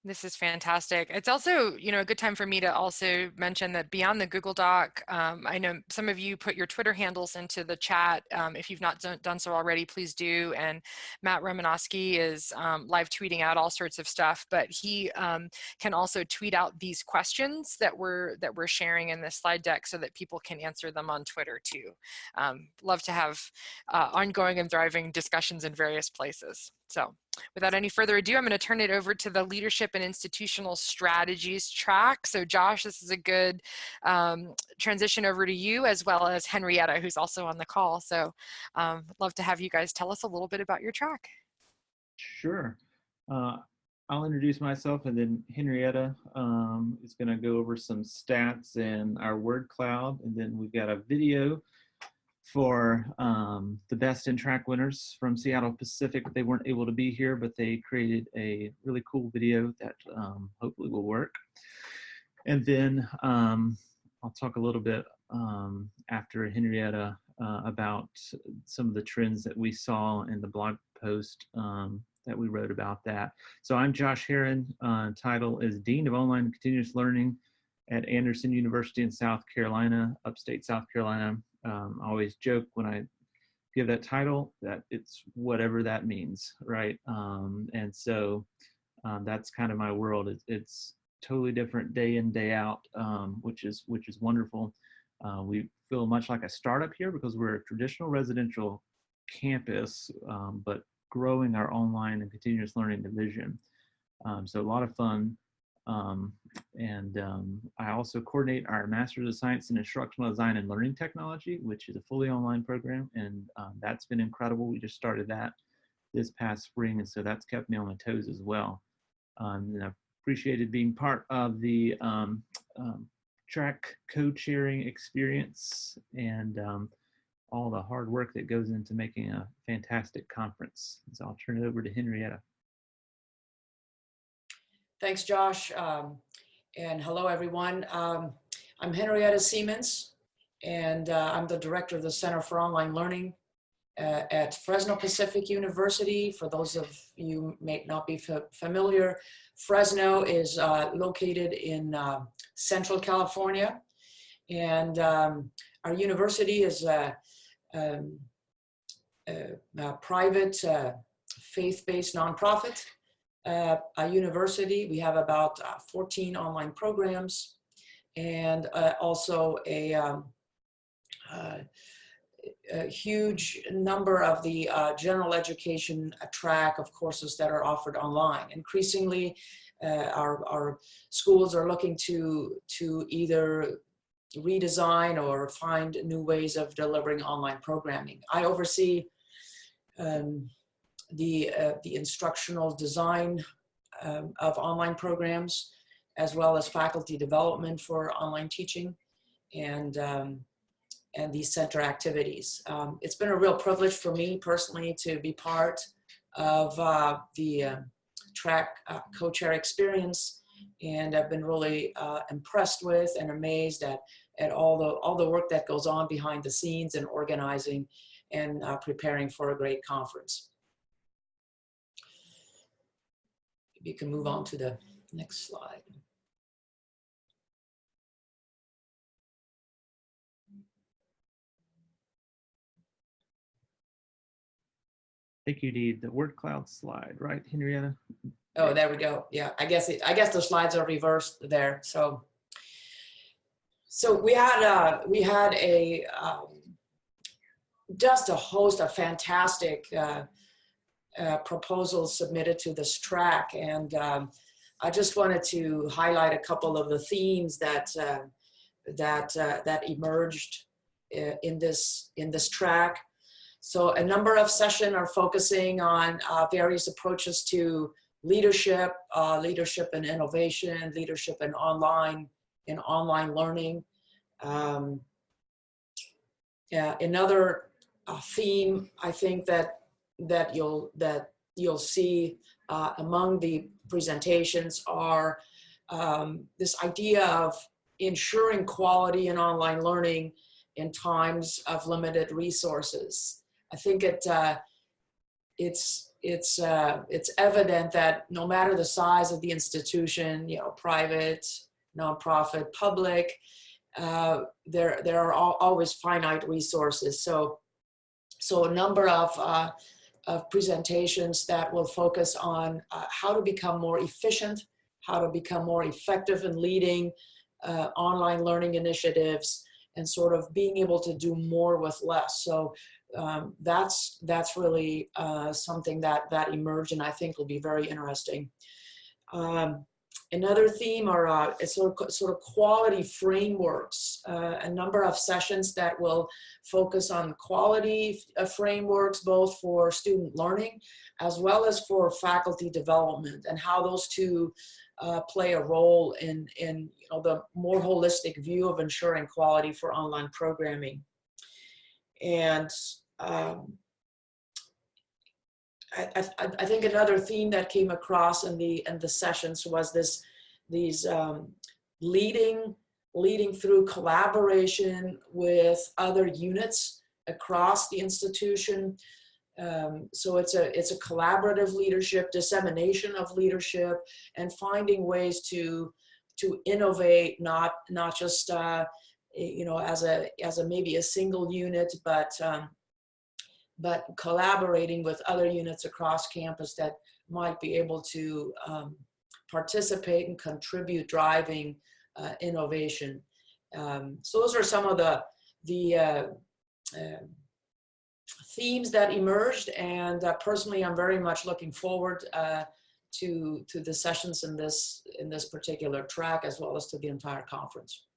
This is fantastic. It's also, a good time for me to also mention that beyond the Google Doc, I know some of you put your Twitter handles into the chat. If you've not done so already, please do. And Matt Romanowski is live tweeting out all sorts of stuff, but he can also tweet out these questions that we're sharing in this slide deck so that people can answer them on Twitter too. Love to have ongoing and thriving discussions in various places. So without any further ado, I'm going to turn it over to the Leadership and Institutional Strategies track. So Josh, this is a good transition over to you, as well as Henrietta, who's also on the call. So love to have you guys tell us a little bit about your track. Sure. I'll introduce myself, and then Henrietta is going to go over some stats in our word cloud, and then we've got a video for the best in track winners from Seattle Pacific. They weren't able to be here, but they created a really cool video that hopefully will work. And then I'll talk a little bit after Henrietta about some of the trends that we saw in the blog post that we wrote about that. So I'm Josh Heron. Title is Dean of Online and Continuous Learning at Anderson University in South Carolina, upstate South Carolina. I always joke when I give that title that it's whatever that means, right? And so that's kind of my world. It's totally different day in, day out, which is wonderful. We feel much like a startup here because we're a traditional residential campus, but growing our online and continuous learning division. So a lot of fun. I also coordinate our Master's of Science in Instructional Design and Learning Technology, which is a fully online program, and that's been incredible. We just started that this past spring, and so that's kept me on my toes as well. And I've appreciated being part of the track co-chairing experience and all the hard work that goes into making a fantastic conference. So I'll turn it over to Henrietta. Thanks, Josh. And hello, everyone. I'm Henrietta Siemens, and I'm the director of the Center for Online Learning at Fresno Pacific University. For those of you who may not be familiar, Fresno is located in Central California, and our university is a private faith-based nonprofit. A university. We have about 14 online programs, and also a huge number of the general education track of courses that are offered online. Increasingly, our schools are looking to either redesign or find new ways of delivering online programming. I oversee the instructional design of online programs, as well as faculty development for online teaching and these center activities. It's been a real privilege for me personally to be part of the track co-chair experience, and I've been really impressed with and amazed at all the work that goes on behind the scenes in organizing and preparing for a great conference. You can move on to the next slide. I think you need the word cloud slide, right, Henrietta? Oh, there we go. Yeah, I guess the slides are reversed there. So we had a just a host of fantastic proposals submitted to this track, and I just wanted to highlight a couple of the themes that emerged in this track. So a number of sessions are focusing on various approaches to leadership, leadership and innovation, leadership and online learning. Another theme I think that you'll see among the presentations are this idea ensuring quality in online learning in times of limited resources. I think it's evident that no matter the size of the institution, private, nonprofit, public, there are always finite resources. So a number of presentations that will focus on how to become more efficient, how to become more effective in leading online learning initiatives, and sort of being able to do more with less. So that's really something that emerged, and I think will be very interesting. Another theme are sort of quality frameworks, a number of sessions that will focus on quality frameworks, both for student learning as well as for faculty development, and how those two play a role in the more holistic view of ensuring quality for online programming. And I think another theme that came across in the sessions was these leading through collaboration with other units across the institution. So it's a collaborative leadership, dissemination of leadership, and finding ways to innovate, not just as a maybe a single unit, but collaborating with other units across campus that might be able to participate and contribute, driving innovation. So those are some of the themes that emerged, and personally, I'm very much looking forward to the sessions in this particular track, as well as to the entire conference.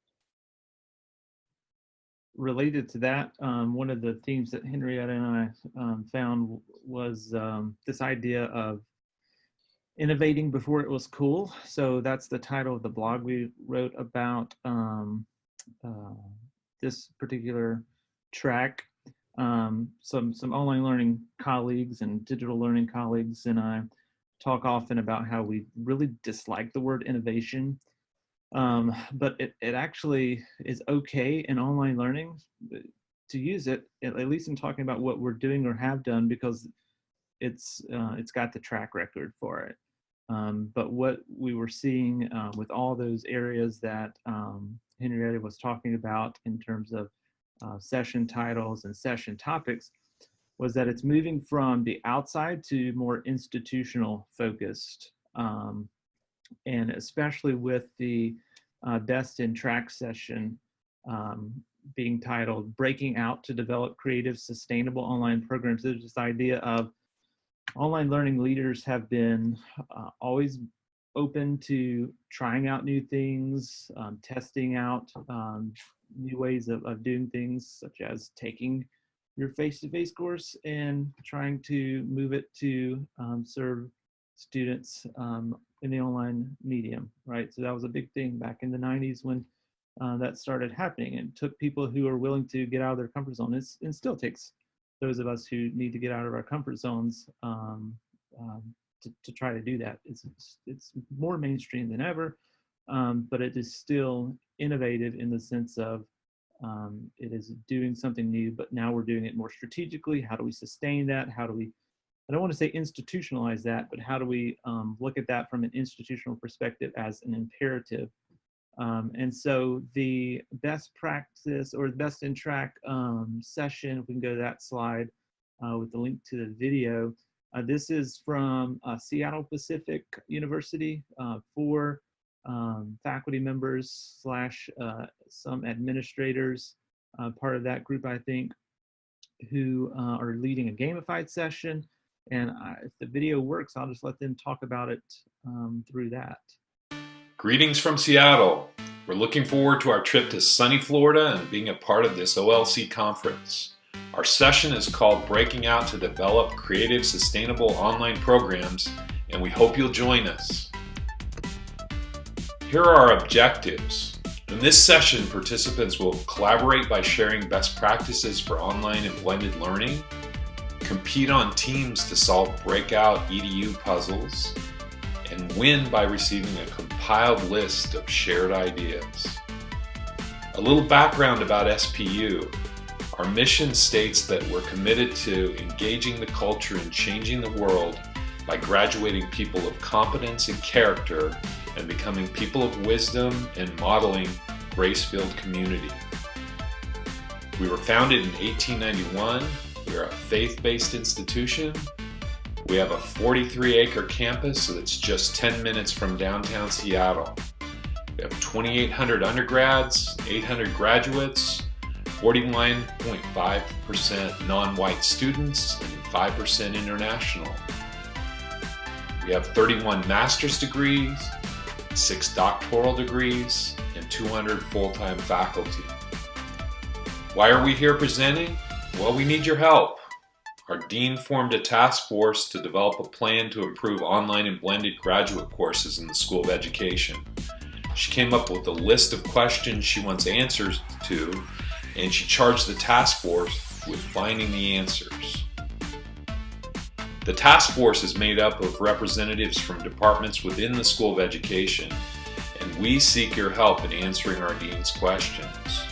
Related to that, one of the themes that Henrietta and I found was this idea of innovating before it was cool. So that's the title of the blog we wrote about this particular track. Some online learning colleagues and digital learning colleagues and I talk often about how we really dislike the word innovation. But it actually is okay in online learning to use it, at least in talking about what we're doing or have done, because it's got the track record for it. But what we were seeing with all those areas that Henrietta was talking about in terms of session titles and session topics was that it's moving from the outside to more institutional focused. And especially with the Best in Track session being titled Breaking Out to Develop Creative, Sustainable Online Programs. There's this idea of online learning leaders have been always open to trying out new things, testing out new ways of doing things, such as taking your face-to-face course and trying to move it to serve students in the online medium, right? So that was a big thing back in the 90s when that started happening, and took people who are willing to get out of their comfort zone. It still takes those of us who need to get out of our comfort zones to try to do that. It's more mainstream than ever, but it is still innovative in the sense of it is doing something new, but now we're doing it more strategically. How do we sustain that? How do we, I don't want to say institutionalize that, but how do we look at that from an institutional perspective as an imperative? And so the best practice or best in track session, if we can go to that slide with the link to the video. This is from Seattle Pacific University for faculty members / some administrators, part of that group, I think, who are leading a gamified session. And if the video works, I'll just let them talk about it through that. Greetings from Seattle. We're looking forward to our trip to sunny Florida and being a part of this OLC conference. Our session is called Breaking Out to Develop Creative, Sustainable Online Programs, and we hope you'll join us. Here are our objectives. In this session, participants will collaborate by sharing best practices for online and blended learning, compete on teams to solve breakout EDU puzzles, and win by receiving a compiled list of shared ideas. A little background about SPU. Our mission states that we're committed to engaging the culture and changing the world by graduating people of competence and character and becoming people of wisdom and modeling grace-filled community. We were founded in 1891. We are a faith-based institution. We have a 43-acre campus that's just 10 minutes from downtown Seattle. We have 2,800 undergrads, 800 graduates, 49.5% non-white students, and 5% international. We have 31 master's degrees, 6 doctoral degrees, and 200 full-time faculty. Why are we here presenting? Well, we need your help. Our dean formed a task force to develop a plan to improve online and blended graduate courses in the School of Education. She came up with a list of questions she wants answers to, and she charged the task force with finding the answers. The task force is made up of representatives from departments within the School of Education, and we seek your help in answering our dean's questions.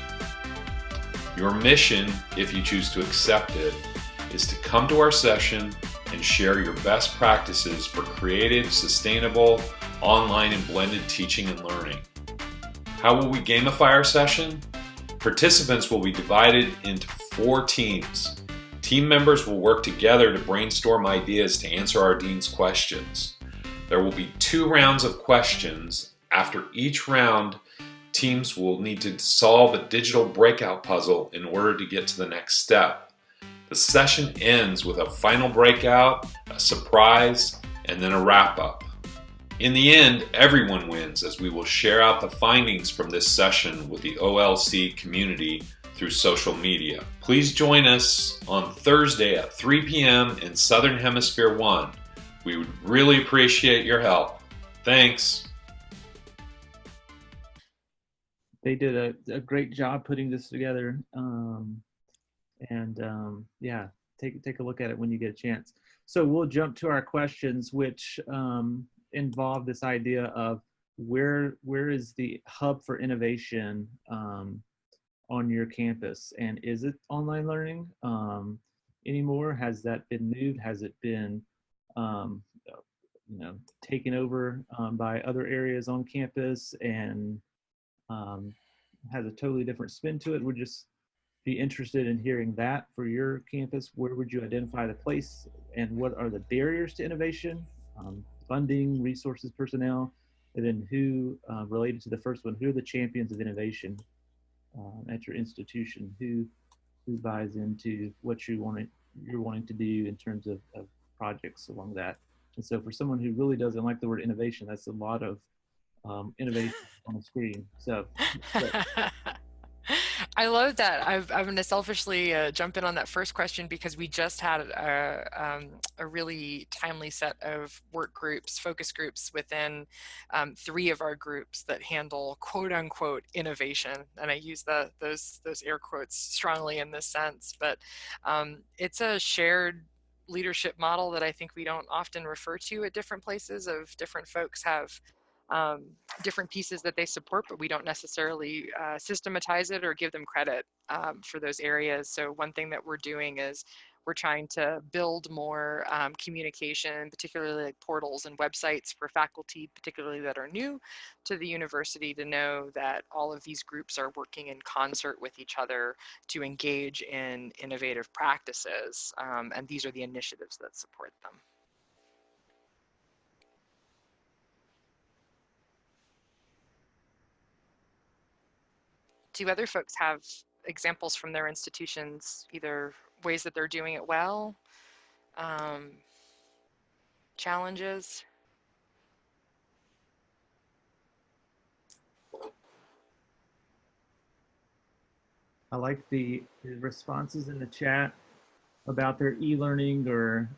Your mission, if you choose to accept it, is to come to our session and share your best practices for creative, sustainable, online and blended teaching and learning. How will we gamify our session? Participants will be divided into 4 teams. Team members will work together to brainstorm ideas to answer our dean's questions. There will be 2 rounds of questions. After each round, teams will need to solve a digital breakout puzzle in order to get to the next step. The session ends with a final breakout, a surprise, and then a wrap-up. In the end, everyone wins as we will share out the findings from this session with the OLC community through social media. Please join us on Thursday at 3 p.m. in Southern Hemisphere 1. We would really appreciate your help. Thanks. They did a great job putting this together. Yeah, take a look at it when you get a chance. So we'll jump to our questions, which involve this idea of where is the hub for innovation on your campus, and is it online learning anymore? Has that been moved? Has it been taken over by other areas on campus and has a totally different spin to it? We'd just be interested in hearing that for your campus. Where would you identify the place, and what are the barriers to innovation? Funding, resources, personnel, and then who, related to the first one, who are the champions of innovation at your institution? Who buys into what you're wanting to do in terms of projects along that? And so for someone who really doesn't like the word innovation, that's a lot of innovation on the screen. So I love that. I'm going to selfishly jump in on that first question because we just had a really timely set of work groups, focus groups within 3 of our groups that handle quote unquote innovation. And I use those air quotes strongly in this sense, but it's a shared leadership model that I think we don't often refer to at different places. Of different folks have different pieces that they support, but we don't necessarily systematize it or give them credit for those areas. So one thing that we're doing is we're trying to build more communication, particularly like portals and websites for faculty, particularly that are new to the university, to know that all of these groups are working in concert with each other to engage in innovative practices. And these are the initiatives that support them. Do other folks have examples from their institutions, either ways that they're doing it well, challenges? I like the responses in the chat about their e-learning or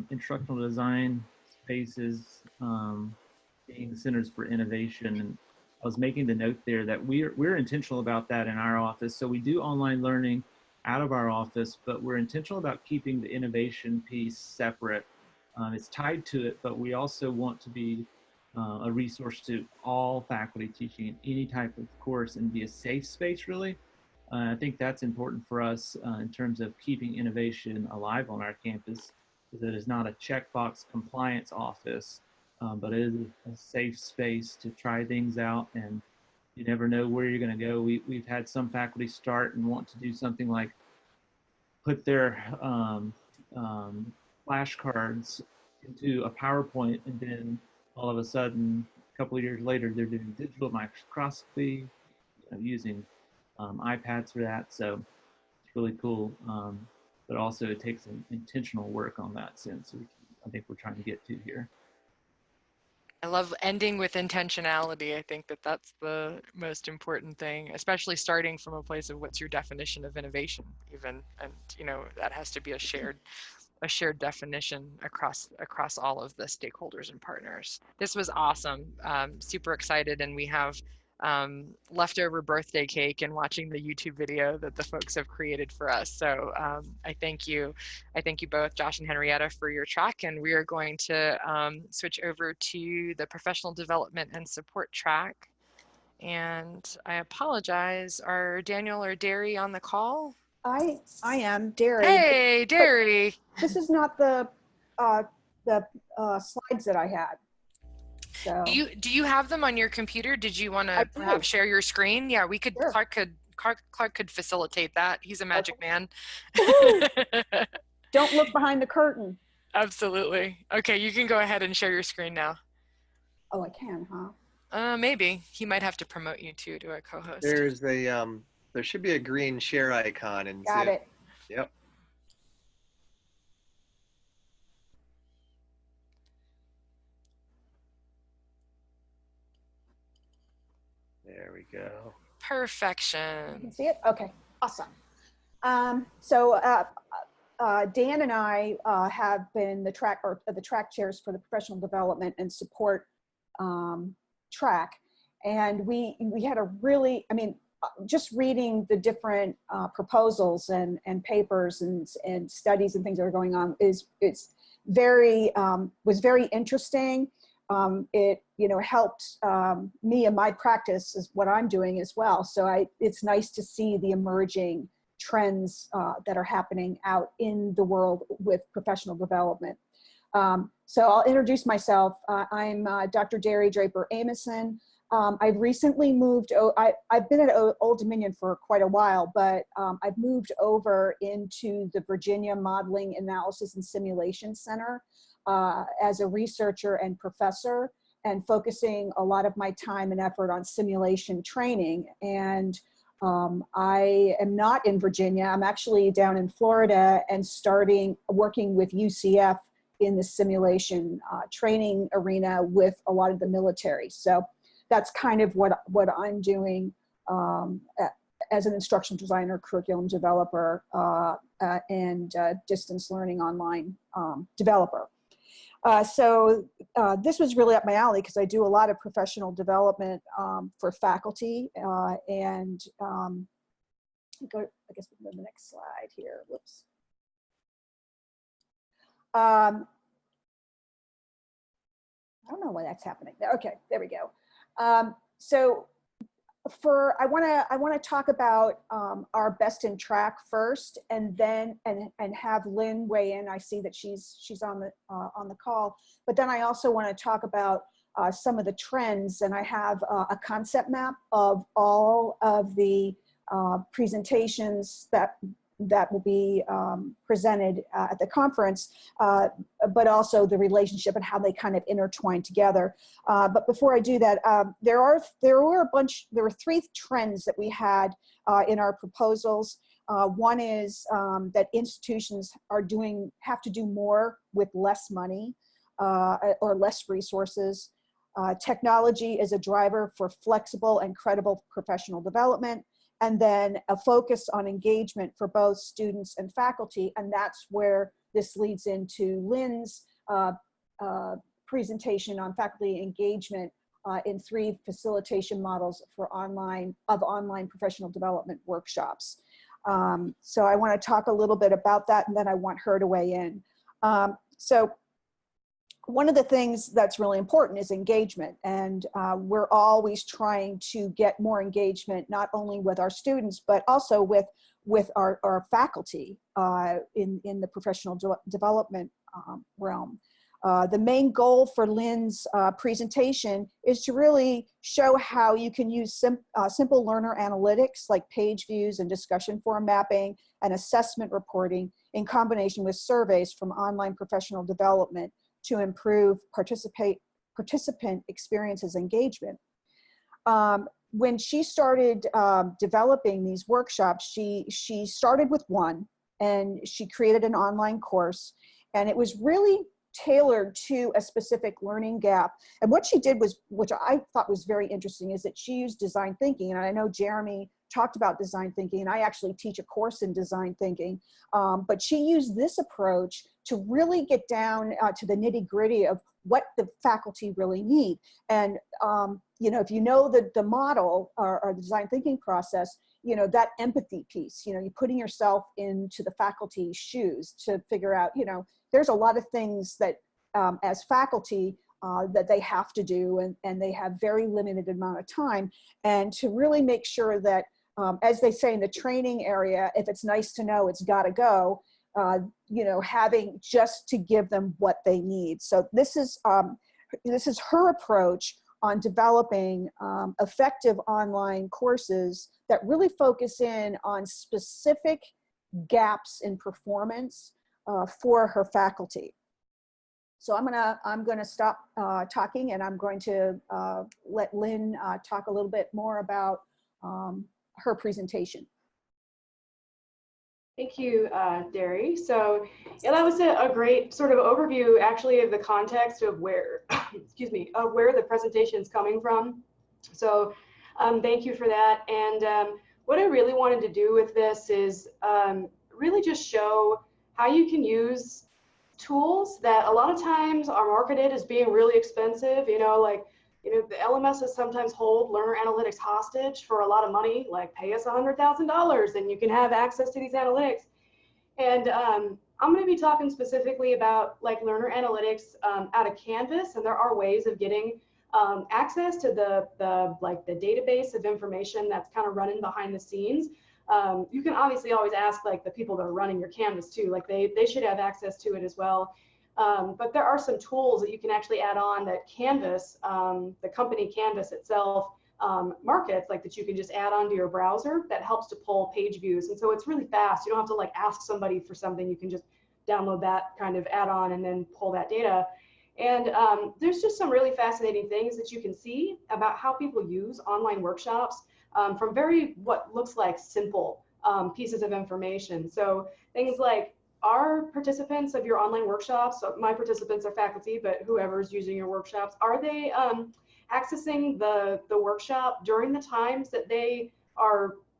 instructional design spaces being centers for innovation. And I was making the note there that we're intentional about that in our office. So we do online learning out of our office, but we're intentional about keeping the innovation piece separate. It's tied to it, but we also want to be a resource to all faculty teaching any type of course and be a safe space, really. I think that's important for us in terms of keeping innovation alive on our campus, is that it's not a checkbox compliance office, but it is a safe space to try things out, and you never know where you're going to go. We've had some faculty start and want to do something like put their flashcards into a PowerPoint, and then all of a sudden, a couple of years later, they're doing digital microscopy, using iPads for that. So it's really cool. But also it takes an intentional work on that sense, which I think we're trying to get to here. I love ending with intentionality. I think that that's the most important thing, especially starting from a place of what's your definition of innovation even. And, that has to be a shared definition across all of the stakeholders and partners. This was awesome. Super excited, and we have leftover birthday cake and watching the YouTube video that the folks have created for us. So I thank you both, Josh and Henrietta, for your track, and we are going to switch over to the professional development and support track. And I apologize, are Daniel or Derry on the call? I am Derry. Hey, Derry. This is not the slides that I had. So Do you have them on your computer? Did you want to perhaps share your screen? Yeah, we could. Sure. Clark could facilitate that. He's a magic man. Don't look behind the curtain. Absolutely. Okay, you can go ahead and share your screen now. Oh, I can, huh? Maybe he might have to promote you to a co-host. There's a there should be a green share icon in Got Zoom. it. Yep. There we go. Perfection. You can see it? Okay, awesome. Dan and I have been the track chairs for the professional development and support track. And we had a really, just reading the different proposals and papers and studies and things that are going on was very interesting. It helped me in my practice is what I'm doing as well. So it's nice to see the emerging trends that are happening out in the world with professional development. So I'll introduce myself. I'm Dr. Derry Draper Amison. I've recently moved, I've been at Old Dominion for quite a while, but I've moved over into the Virginia Modeling, Analysis, and Simulation Center as a researcher and professor, and focusing a lot of my time and effort on simulation training. And I am not in Virginia. I'm actually down in Florida and working with UCF in the simulation training arena with a lot of the military. So that's kind of what I'm doing as an instructional designer, curriculum developer, and distance learning online developer. So this was really up my alley because I do a lot of professional development for faculty and I guess we'll go to the next slide here. Whoops. I don't know why that's happening. Okay, there we go. So I want to talk about our best in track first, and then and have Lynn weigh in. I see that she's on the call, but then I also want to talk about some of the trends, and I have a concept map of all of the presentations that will be presented at the conference, but also the relationship and how they kind of intertwine together. But before I do that, there were 3 trends that we had in our proposals. One is that institutions have to do more with less money or less resources. Technology is a driver for flexible and credible professional development. And then a focus on engagement for both students and faculty. And that's where this leads into Lynn's presentation on faculty engagement in 3 facilitation models for online professional development workshops. So I want to talk a little bit about that, and then I want her to weigh in. So one of the things that's really important is engagement. And we're always trying to get more engagement, not only with our students, but also with our faculty in the professional development realm. The main goal for Lynn's presentation is to really show how you can use simple learner analytics like page views and discussion forum mapping and assessment reporting in combination with surveys from online professional development to improve participant experiences engagement. When she started developing these workshops, she started with one, and she created an online course, and it was really tailored to a specific learning gap. And what she did was, which I thought was very interesting, is that she used design thinking. And I know Jeremy talked about design thinking, and I actually teach a course in design thinking. But she used this approach to really get down to the nitty gritty of what the faculty really need. And you know, if you know the model or the design thinking process, you know, that empathy piece, you know, you're putting yourself into the faculty's shoes to figure out, you know, there's a lot of things that as faculty that they have to do, and they have very limited amount of time. And to really make sure that, as they say in the training area, if it's nice to know, it's got to go, you know, having just to give them what they need. So this is her approach on developing effective online courses that really focus in on specific gaps in performance for her faculty. So I'm gonna stop talking, and I'm going to let Lynn talk a little bit more about her presentation. Thank you, Derry. So yeah, that was a great sort of overview actually of the context of where, excuse me, of where the presentation is coming from. So thank you for that. And what I really wanted to do with this is really just show how you can use tools that a lot of times are marketed as being really expensive, you know, like, you know, the LMSs sometimes hold learner analytics hostage for a lot of money, like pay us $100,000 and you can have access to these analytics. And I'm going to be talking specifically about like learner analytics out of Canvas, and there are ways of getting access to the database of information that's kind of running behind the scenes. You can obviously always ask like the people that are running your Canvas too, like they should have access to it as well. But there are some tools that you can actually add on that Canvas, the company Canvas itself, markets, like that you can just add onto your browser that helps to pull page views. And so it's really fast. You don't have to like ask somebody for something. You can just download that kind of add-on and then pull that data. And there's just some really fascinating things that you can see about how people use online workshops from very what looks like simple pieces of information. So things like, are participants of your online workshops, so my participants are faculty, but whoever's using your workshops, are they accessing the workshop during the times that they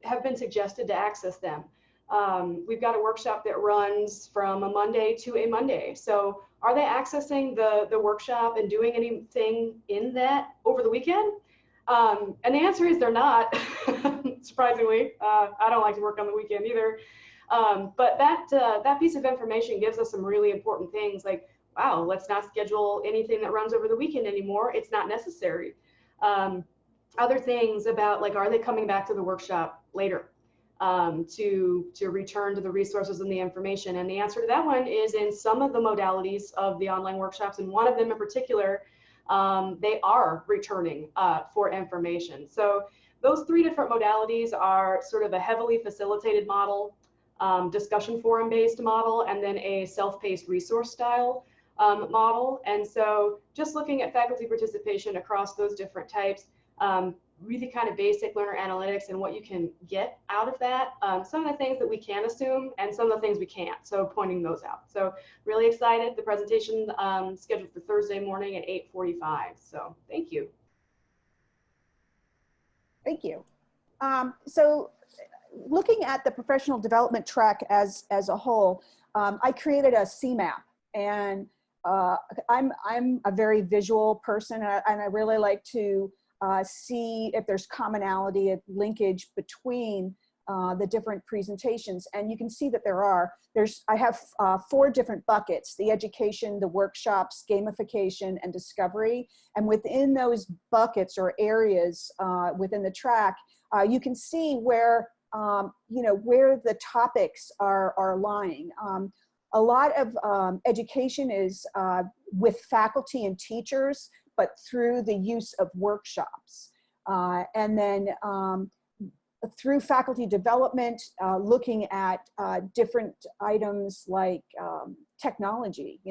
have been suggested to access them? We've got a workshop that runs from a Monday to a Monday. So are they accessing the workshop and doing anything in that over the weekend? And the answer is they're not, surprisingly. I don't like to work on the weekend either. But that piece of information gives us some really important things like, wow, let's not schedule anything that runs over the weekend anymore. It's not necessary. Other things about like, are they coming back to the workshop later to return to the resources and the information? And the answer to that one is in some of the modalities of the online workshops, and one of them in particular, they are returning for information. So those three different modalities are sort of a heavily facilitated model, discussion forum based model, and then a self-paced resource style model. And so just looking at faculty participation across those different types, really kind of basic learner analytics and what you can get out of that, some of the things that we can assume and some of the things we can't, so pointing those out. So really excited. The presentation scheduled for Thursday morning at 8:45. So thank you. Thank you. So looking at the professional development track as a whole, I created a CMAP, and I'm a very visual person, and I really like to see if there's commonality of linkage between the different presentations. And you can see that I have 4 different buckets: the education, the workshops, gamification, and discovery. And within those buckets or areas within the track, you can see where, where the topics are lying. A lot of education is with faculty and teachers, but through the use of workshops. And then through faculty development, looking at different items like technology.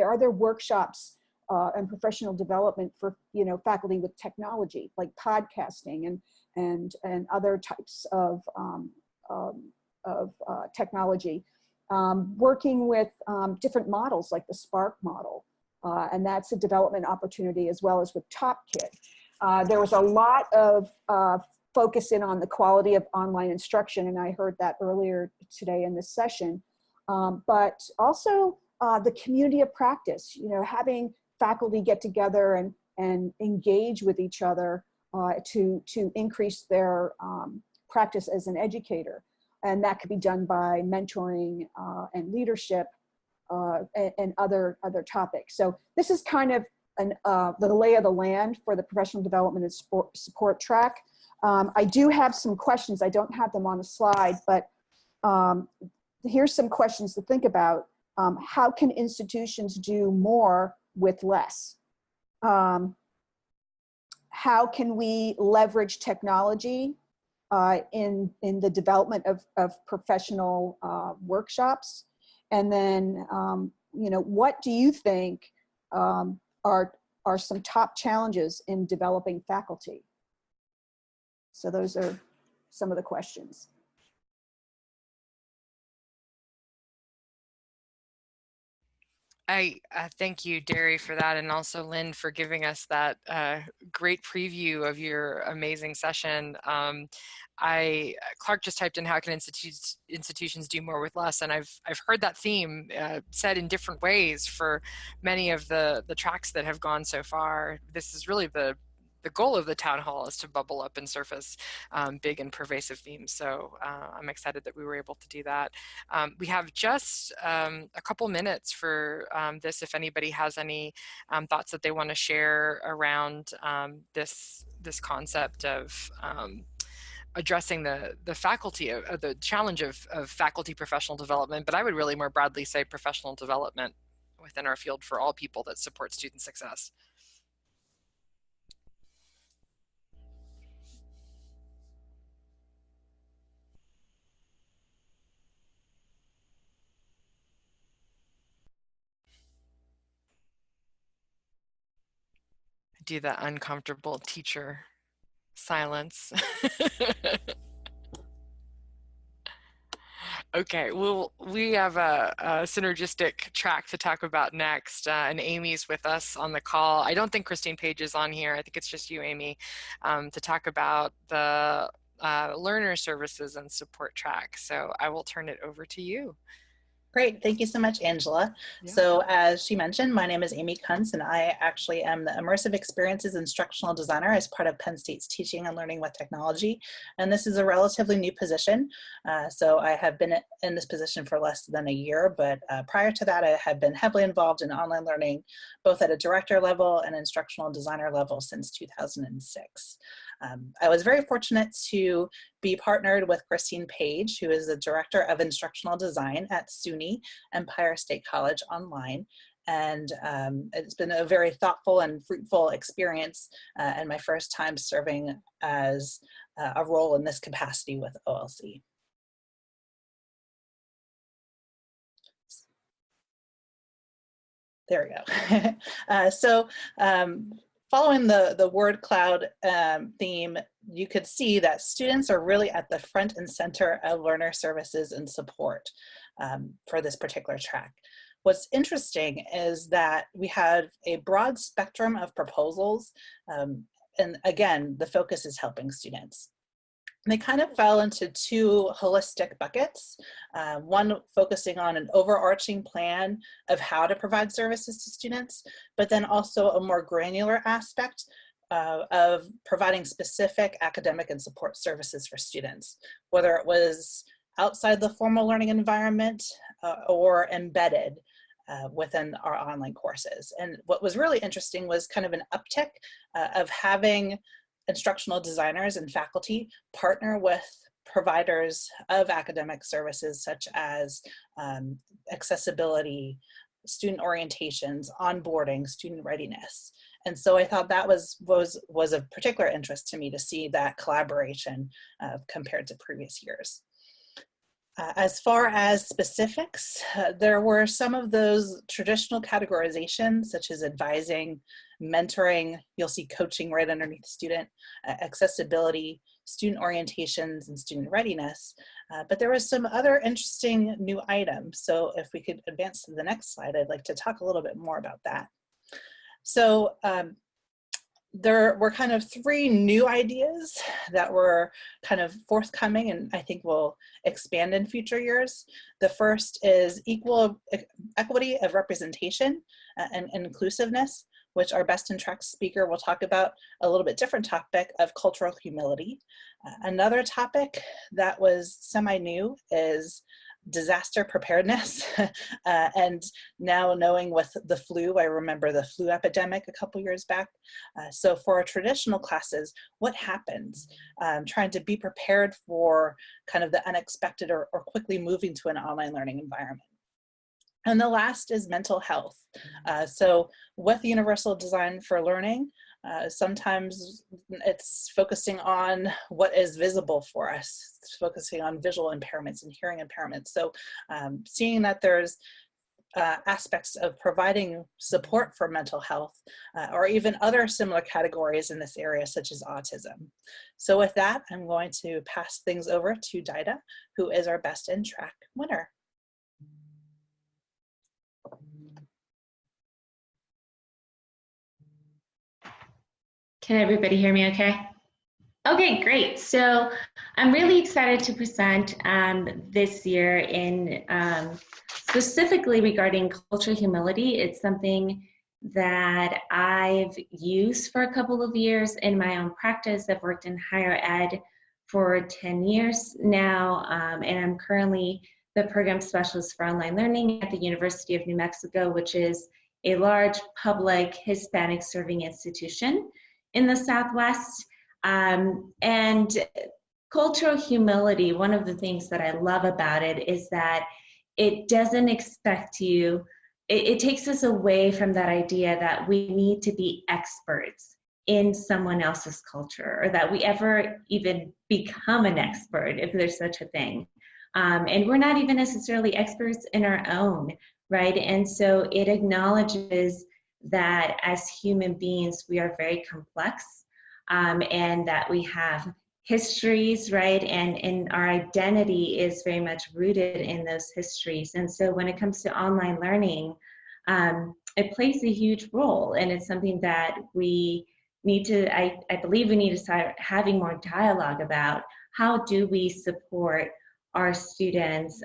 Are there workshops and professional development for faculty with technology, like podcasting and other types of technology? Working with different models like the Spark model, and that's a development opportunity, as well as with TopKid. There was a lot of focus in on the quality of online instruction, and I heard that earlier today in this session, but also the community of practice, having faculty get together and engage with each other to increase their practice as an educator. And that could be done by mentoring and leadership and other topics. So this is kind of the lay of the land for the professional development and support track. I do have some questions. I don't have them on the slide, but here's some questions to think about. How can institutions do more with less? How can we leverage technology in the development of professional workshops? And then, what do you think are some top challenges in developing faculty? So those are some of the questions. I thank you, Derry, for that, and also Lynn for giving us that great preview of your amazing session. Clark just typed in, how can institutions do more with less? And I've heard that theme said in different ways for many of the tracks that have gone so far. This is really the goal of the town hall, is to bubble up and surface big and pervasive themes. So I'm excited that we were able to do that. We have just a couple minutes for this, if anybody has any thoughts that they want to share around this concept of addressing the faculty, the challenge of faculty professional development, but I would really more broadly say professional development within our field for all people that support student success. Do the uncomfortable teacher silence. Okay, well, we have a synergistic track to talk about next, and Amy's with us on the call. I don't think Christine Page is on here. I think it's just you, Amy, to talk about the learner services and support track. So I will turn it over to you. Great, thank you so much, Angela. Yeah. So as she mentioned, my name is Amy Kuntz, and I actually am the Immersive Experiences Instructional Designer as part of Penn State's Teaching and Learning with Technology. And this is a relatively new position. So I have been in this position for less than a year, but prior to that, I have been heavily involved in online learning, both at a director level and instructional designer level since 2006. I was very fortunate to be partnered with Christine Page, who is the Director of Instructional Design at SUNY Empire State College Online. And it's been a very thoughtful and fruitful experience, and my first time serving as a role in this capacity with OLC. There we go. Following the word cloud theme, you could see that students are really at the front and center of learner services and support for this particular track. What's interesting is that we had a broad spectrum of proposals, and again, the focus is helping students. And they kind of fell into two holistic buckets, one focusing on an overarching plan of how to provide services to students, but then also a more granular aspect of providing specific academic and support services for students, whether it was outside the formal learning environment or embedded within our online courses. And what was really interesting was kind of an uptick of having instructional designers and faculty partner with providers of academic services such as accessibility, student orientations, onboarding, student readiness. And so I thought that was of particular interest to me to see that collaboration compared to previous years. As far as specifics, there were some of those traditional categorizations such as advising, mentoring, you'll see coaching right underneath student, accessibility, student orientations, and student readiness. But there was some other interesting new items. So if we could advance to the next slide, I'd like to talk a little bit more about that. So there were kind of three new ideas that were kind of forthcoming and I think will expand in future years. The first is equity of representation and inclusiveness, which our Best in Track speaker will talk about a little bit different topic of cultural humility. Another topic that was semi-new is disaster preparedness. And now knowing with the flu, I remember the flu epidemic a couple years back. So for our traditional classes, what happens? Trying to be prepared for kind of the unexpected or quickly moving to an online learning environment. And the last is mental health. So with Universal Design for Learning, sometimes it's focusing on what is visible for us. It's focusing on visual impairments and hearing impairments. So seeing that there's aspects of providing support for mental health or even other similar categories in this area, such as autism. So with that, I'm going to pass things over to Dida, who is our Best in Track winner. Can everybody hear me okay? Okay, great. So I'm really excited to present this year in specifically regarding cultural humility. It's something that I've used for a couple of years in my own practice. I've worked in higher ed for 10 years now, and I'm currently the program specialist for online learning at the University of New Mexico, which is a large public Hispanic serving institution in the Southwest. And cultural humility, one of the things that I love about it is that it doesn't expect you, it takes us away from that idea that we need to be experts in someone else's culture or that we ever even become an expert, if there's such a thing. And we're not even necessarily experts in our own, right? And so it acknowledges that as human beings, we are very complex and that we have histories, right? And our identity is very much rooted in those histories. And so when it comes to online learning, it plays a huge role, and it's something that we need to, I believe we need to start having more dialogue about how do we support our students,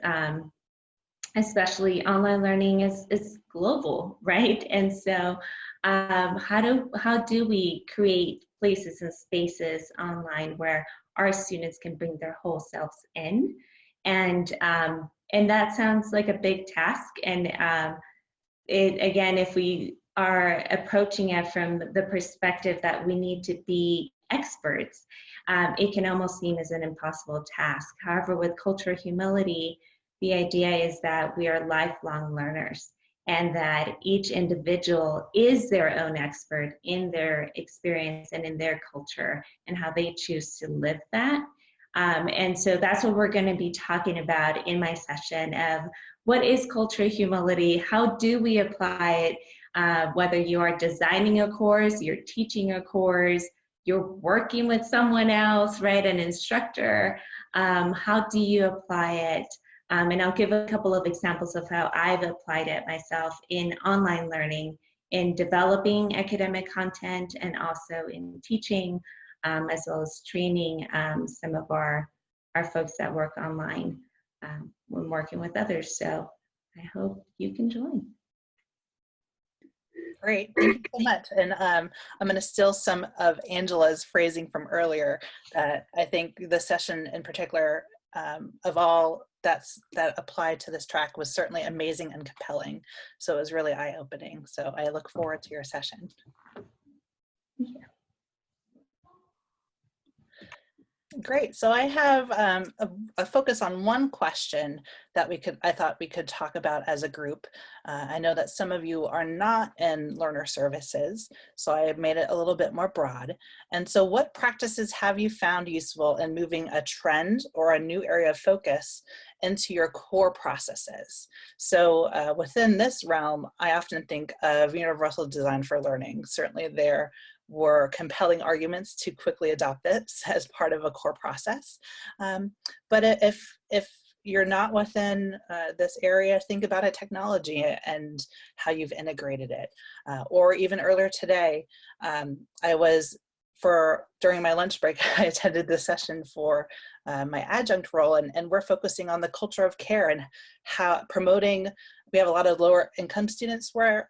especially online learning is global, right? And so how do we create places and spaces online where our students can bring their whole selves in? And that sounds like a big task. And again, if we are approaching it from the perspective that we need to be experts, it can almost seem as an impossible task. However, with cultural humility, the idea is that we are lifelong learners and that each individual is their own expert in their experience and in their culture and how they choose to live that. And so that's what we're going to be talking about in my session of what is cultural humility, how do we apply it, whether you are designing a course, you're teaching a course, you're working with someone else, right, an instructor, how do you apply it? And I'll give a couple of examples of how I've applied it myself in online learning, in developing academic content, and also in teaching, as well as training some of our folks that work online when working with others. So I hope you can join. Great, thank you so much. And I'm going to steal some of Angela's phrasing from earlier. I think the session in particular, of all that applied to this track, was certainly amazing and compelling. So it was really eye-opening. So I look forward to your session. Yeah. Great. So I have a focus on one question that I thought we could talk about as a group. I know that some of you are not in learner services, so I have made it a little bit more broad. And so what practices have you found useful in moving a trend or a new area of focus into your core processes? So within this realm, I often think of universal design for learning. Certainly there were compelling arguments to quickly adopt this as part of a core process. But if you're not within this area, think about a technology and how you've integrated it. Or even earlier today, during my lunch break, I attended this session for my adjunct role, and we're focusing on the culture of care and how promoting. We have a lot of lower income students where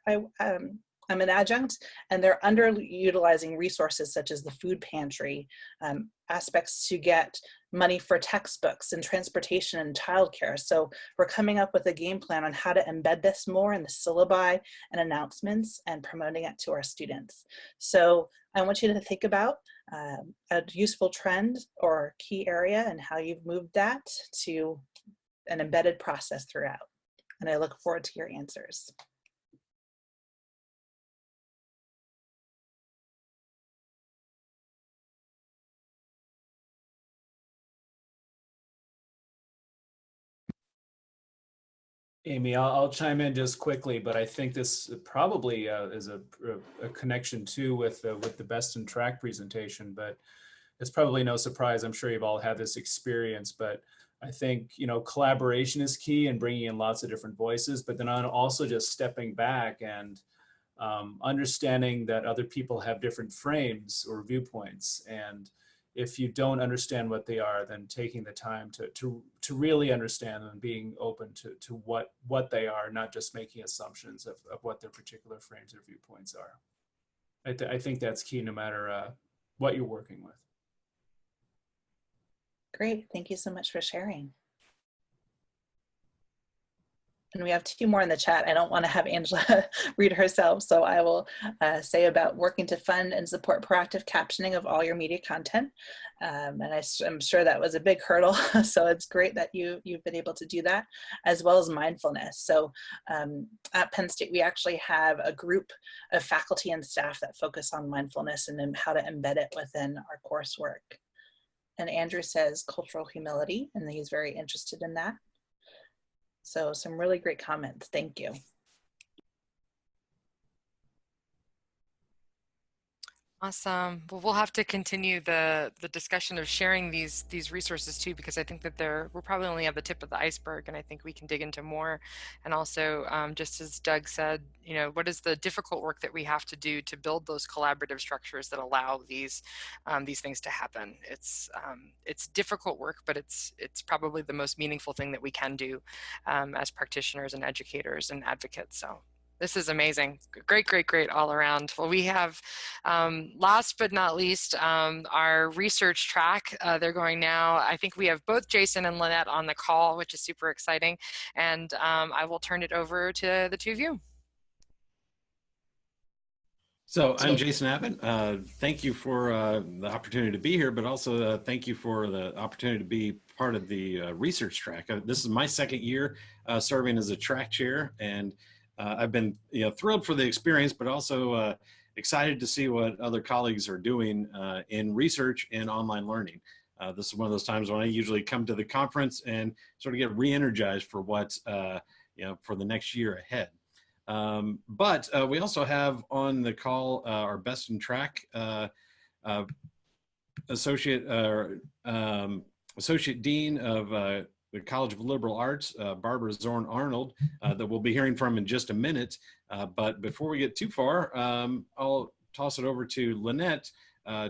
I'm an adjunct, and they're underutilizing resources such as the food pantry, aspects to get money for textbooks and transportation and childcare. So we're coming up with a game plan on how to embed this more in the syllabi and announcements and promoting it to our students. So I want you to think about a useful trend or key area and how you've moved that to an embedded process throughout. And I look forward to your answers. Amy, I'll chime in just quickly, but I think this probably is a connection too with the Best in Track presentation, but it's probably no surprise. I'm sure you've all had this experience, but I think, collaboration is key and bringing in lots of different voices, but then also just stepping back and understanding that other people have different frames or viewpoints. And if you don't understand what they are, then taking the time to really understand them and being open to what they are, not just making assumptions of what their particular frames or viewpoints are. I think that's key no matter what you're working with. Great, thank you so much for sharing. And we have two more in the chat. I don't want to have Angela read herself, so I will say about working to fund and support proactive captioning of all your media content. And I'm sure that was a big hurdle, so it's great that you've been able to do that, as well as mindfulness. So at Penn State, we actually have a group of faculty and staff that focus on mindfulness and then how to embed it within our coursework. And Andrew says cultural humility, and he's very interested in that. So some really great comments. Thank you. Awesome. Well, we'll have to continue the discussion of sharing these resources too, because I think that we're probably only at the tip of the iceberg, and I think we can dig into more. And also, just as Doug said, what is the difficult work that we have to do to build those collaborative structures that allow these things to happen? It's difficult work, but it's probably the most meaningful thing that we can do as practitioners and educators and advocates. So. This is amazing. Great, great, great all around. Well, we have, last but not least, our research track. They're going now. I think we have both Jason and Lynette on the call, which is super exciting. And I will turn it over to the two of you. So I'm Jason Abbott. Thank you for the opportunity to be here, but also thank you for the opportunity to be part of the research track. This is my second year serving as a track chair, and I've been thrilled for the experience, but also excited to see what other colleagues are doing in research and online learning. This is one of those times when I usually come to the conference and sort of get re-energized for what's for the next year ahead. But we also have on the call our Best in Track Associate Dean of the College of Liberal Arts, Barbara Zorn Arnold, that we'll be hearing from in just a minute. But before we get too far, I'll toss it over to Lynette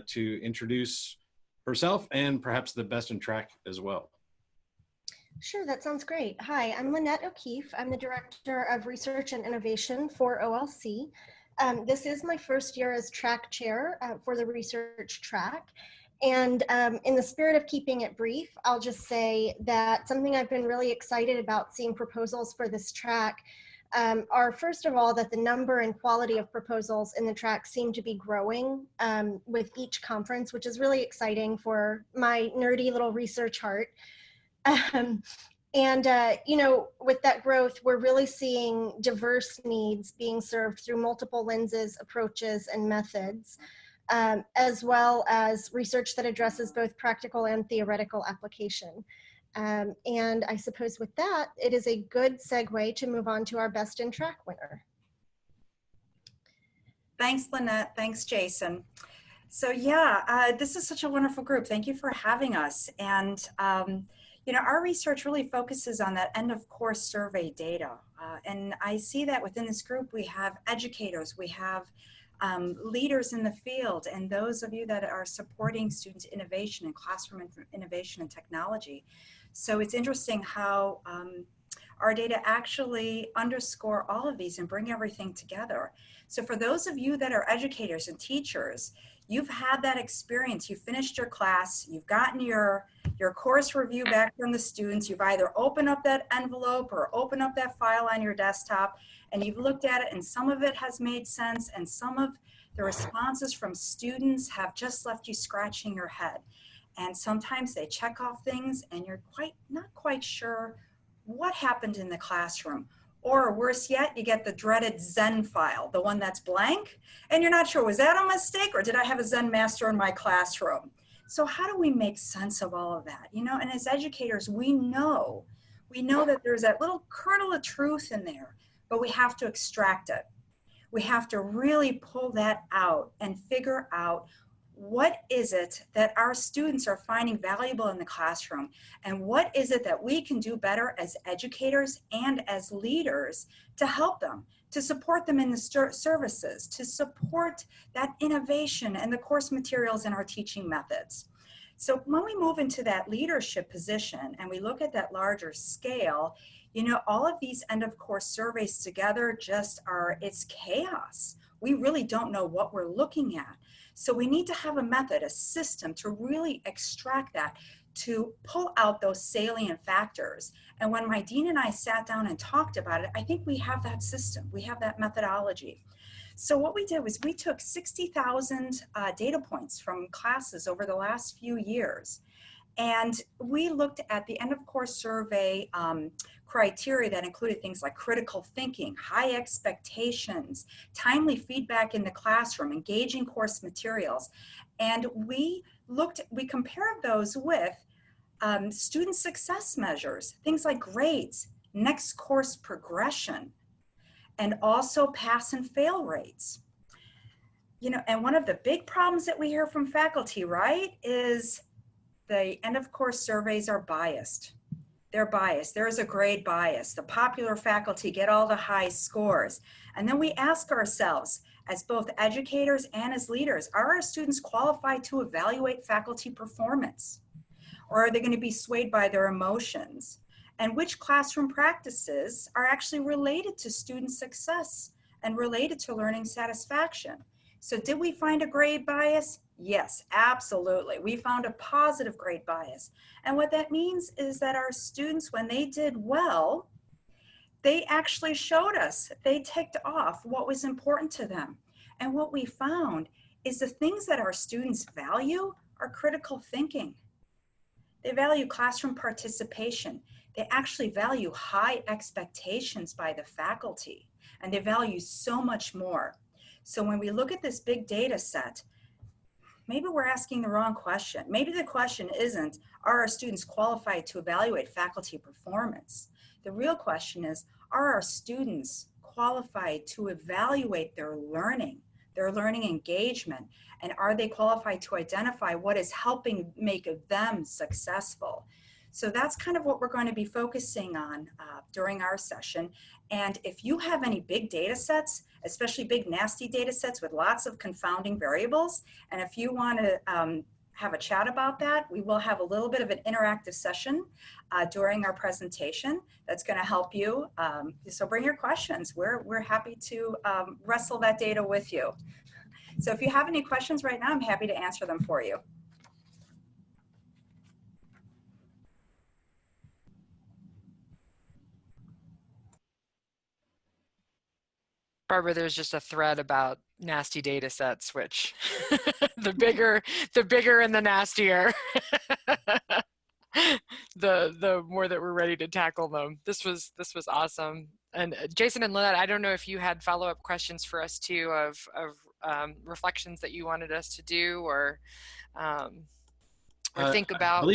to introduce herself and perhaps the Best in Track as well. Sure, that sounds great. Hi, I'm Lynette O'Keefe. I'm the Director of Research and Innovation for OLC. This is my first year as track chair for the research track. And in the spirit of keeping it brief, I'll just say that something I've been really excited about seeing proposals for this track are, first of all, that the number and quality of proposals in the track seem to be growing with each conference, which is really exciting for my nerdy little research heart. You know, with that growth, we're really seeing diverse needs being served through multiple lenses, approaches, and methods, as well as research that addresses both practical and theoretical application. And I suppose with that, it is a good segue to move on to our Best in Track winner. Thanks, Lynette. Thanks, Jason. So yeah, this is such a wonderful group. Thank you for having us. And you know, our research really focuses on that end of course survey data. And I see that within this group, we have educators, we have leaders in the field, and those of you that are supporting student innovation and classroom innovation and technology. So it's interesting how our data actually underscore all of these and bring everything together. So for those of you that are educators and teachers, you've had that experience, you finished your class, you've gotten your course review back from the students, you've either opened up that envelope or opened up that file on your desktop, and you've looked at it, and some of it has made sense, and some of the responses from students have just left you scratching your head. And sometimes they check off things and you're not quite sure what happened in the classroom. Or worse yet, you get the dreaded Zen file, the one that's blank, and you're not sure, was that a mistake or did I have a Zen master in my classroom? So how do we make sense of all of that? You know, and as educators, we know that there's that little kernel of truth in there, but we have to extract it. We have to really pull that out and figure out what is it that our students are finding valuable in the classroom, and what is it that we can do better as educators and as leaders to help them, to support them in the services, to support that innovation and the course materials and our teaching methods. So when we move into that leadership position and we look at that larger scale, you know, all of these end of course surveys together just are, it's chaos. We really don't know what we're looking at. So we need to have a method, a system to really extract that, to pull out those salient factors. And when my dean and I sat down and talked about it, I think we have that system, we have that methodology. So what we did was we took 60,000 data points from classes over the last few years. And we looked at the end of course survey criteria that included things like critical thinking, high expectations, timely feedback in the classroom, engaging course materials. And we compared those with student success measures, things like grades, next course progression, and also pass and fail rates. You know, and one of the big problems that we hear from faculty, right, is the end of course surveys are biased. They're biased. There is a grade bias. The popular faculty get all the high scores. And then we ask ourselves, as both educators and as leaders, are our students qualified to evaluate faculty performance? Or are they going to be swayed by their emotions? And which classroom practices are actually related to student success and related to learning satisfaction? So did we find a grade bias? Yes, absolutely. We found a positive grade bias. And what that means is that our students, when they did well, they actually showed us, they ticked off what was important to them. And what we found is the things that our students value are critical thinking. They value classroom participation. They actually value high expectations by the faculty, and they value so much more. So when we look at this big data set, maybe we're asking the wrong question. Maybe the question isn't, are our students qualified to evaluate faculty performance? The real question is, are our students qualified to evaluate their learning engagement, and are they qualified to identify what is helping make them successful? So that's kind of what we're going to be focusing on during our session. And if you have any big data sets, especially big nasty data sets with lots of confounding variables, and if you want to have a chat about that. We will have a little bit of an interactive session during our presentation that's going to help you. So bring your questions. We're happy to wrestle that data with you. So if you have any questions right now, I'm happy to answer them for you. Barbara, there's just a thread about nasty data sets, which the bigger and the nastier, the more that we're ready to tackle them. This was awesome. And Jason and Lynette, I don't know if you had follow-up questions for us too of reflections that you wanted us to do or think about.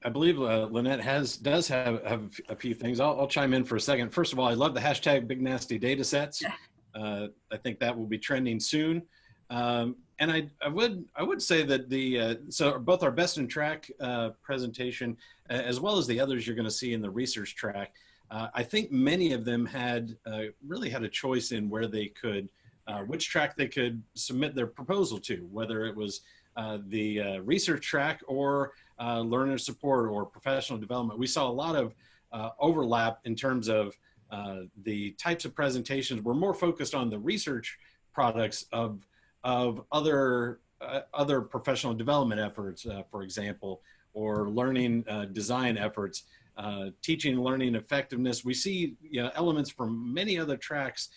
I believe Lynette does have a few things. I'll chime in for a second. First of all, I love the hashtag Big Nasty Data Sets. I think that will be trending soon. And I would say that so both our Best in Track presentation, as well as the others you're going to see in the research track, I think many of them really had a choice in where they could, which track they could submit their proposal to, whether it was the research track or learner support or professional development. We saw a lot of overlap in terms of the types of presentations. We're more focused on the research products of other professional development efforts, for example, or learning design efforts, teaching and learning effectiveness. We see elements from many other tracks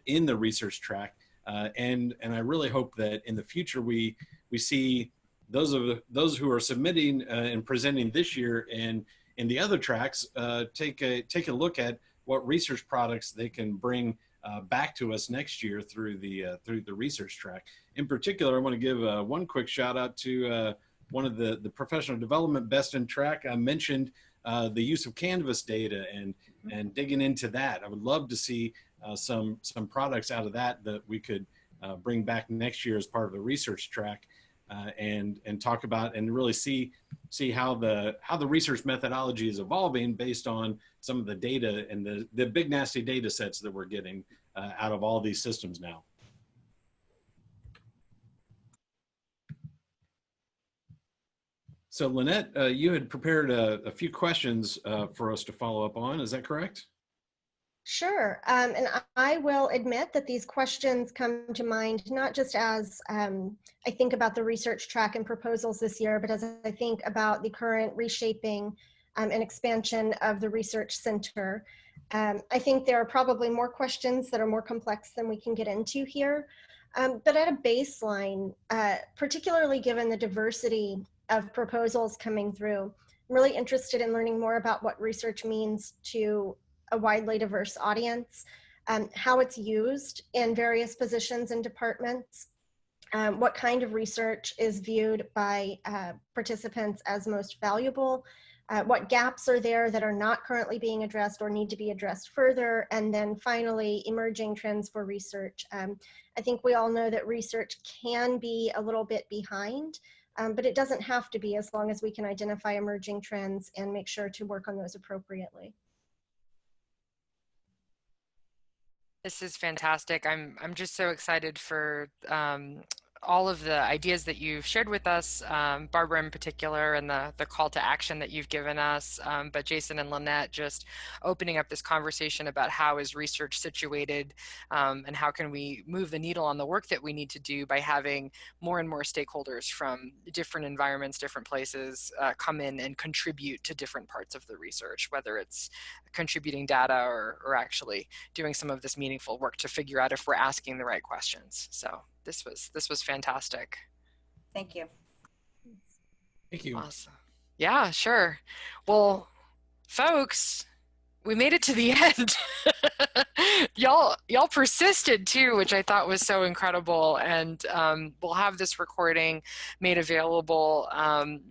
in the research track, and I really hope that in the future we see those who are submitting and presenting this year and in the other tracks take a look at what research products they can bring back to us next year through the research track. In particular, I want to give one quick shout out to one of the professional development Best in Track. I mentioned the use of Canvas data and digging into that. I would love to see some products out of that we could bring back next year as part of the research track. And talk about and really see how the research methodology is evolving based on some of the data and the big nasty data sets that we're getting out of all these systems now. So Lynette, you had prepared a few questions for us to follow up on. Is that correct? Sure. And I will admit that these questions come to mind not just as I think about the research track and proposals this year, but as I think about the current reshaping and expansion of the research center. I think there are probably more questions that are more complex than we can get into here. But at a baseline, particularly given the diversity of proposals coming through, I'm really interested in learning more about what research means to a widely diverse audience, how it's used in various positions and departments, what kind of research is viewed by participants as most valuable, what gaps are there that are not currently being addressed or need to be addressed further, and then finally, emerging trends for research. I think we all know that research can be a little bit behind, but it doesn't have to be as long as we can identify emerging trends and make sure to work on those appropriately. This is fantastic. I'm just so excited for all of the ideas that you've shared with us, Barbara in particular, and the call to action that you've given us, but Jason and Lynette just opening up this conversation about how is research situated and how can we move the needle on the work that we need to do by having more and more stakeholders from different environments, different places come in and contribute to different parts of the research, whether it's contributing data or actually doing some of this meaningful work to figure out if we're asking the right questions. So this was fantastic. Thank you. Thank you. Awesome. Yeah, sure. Well, folks, we made it to the end. Y'all persisted too, which I thought was so incredible. And we'll have this recording made available.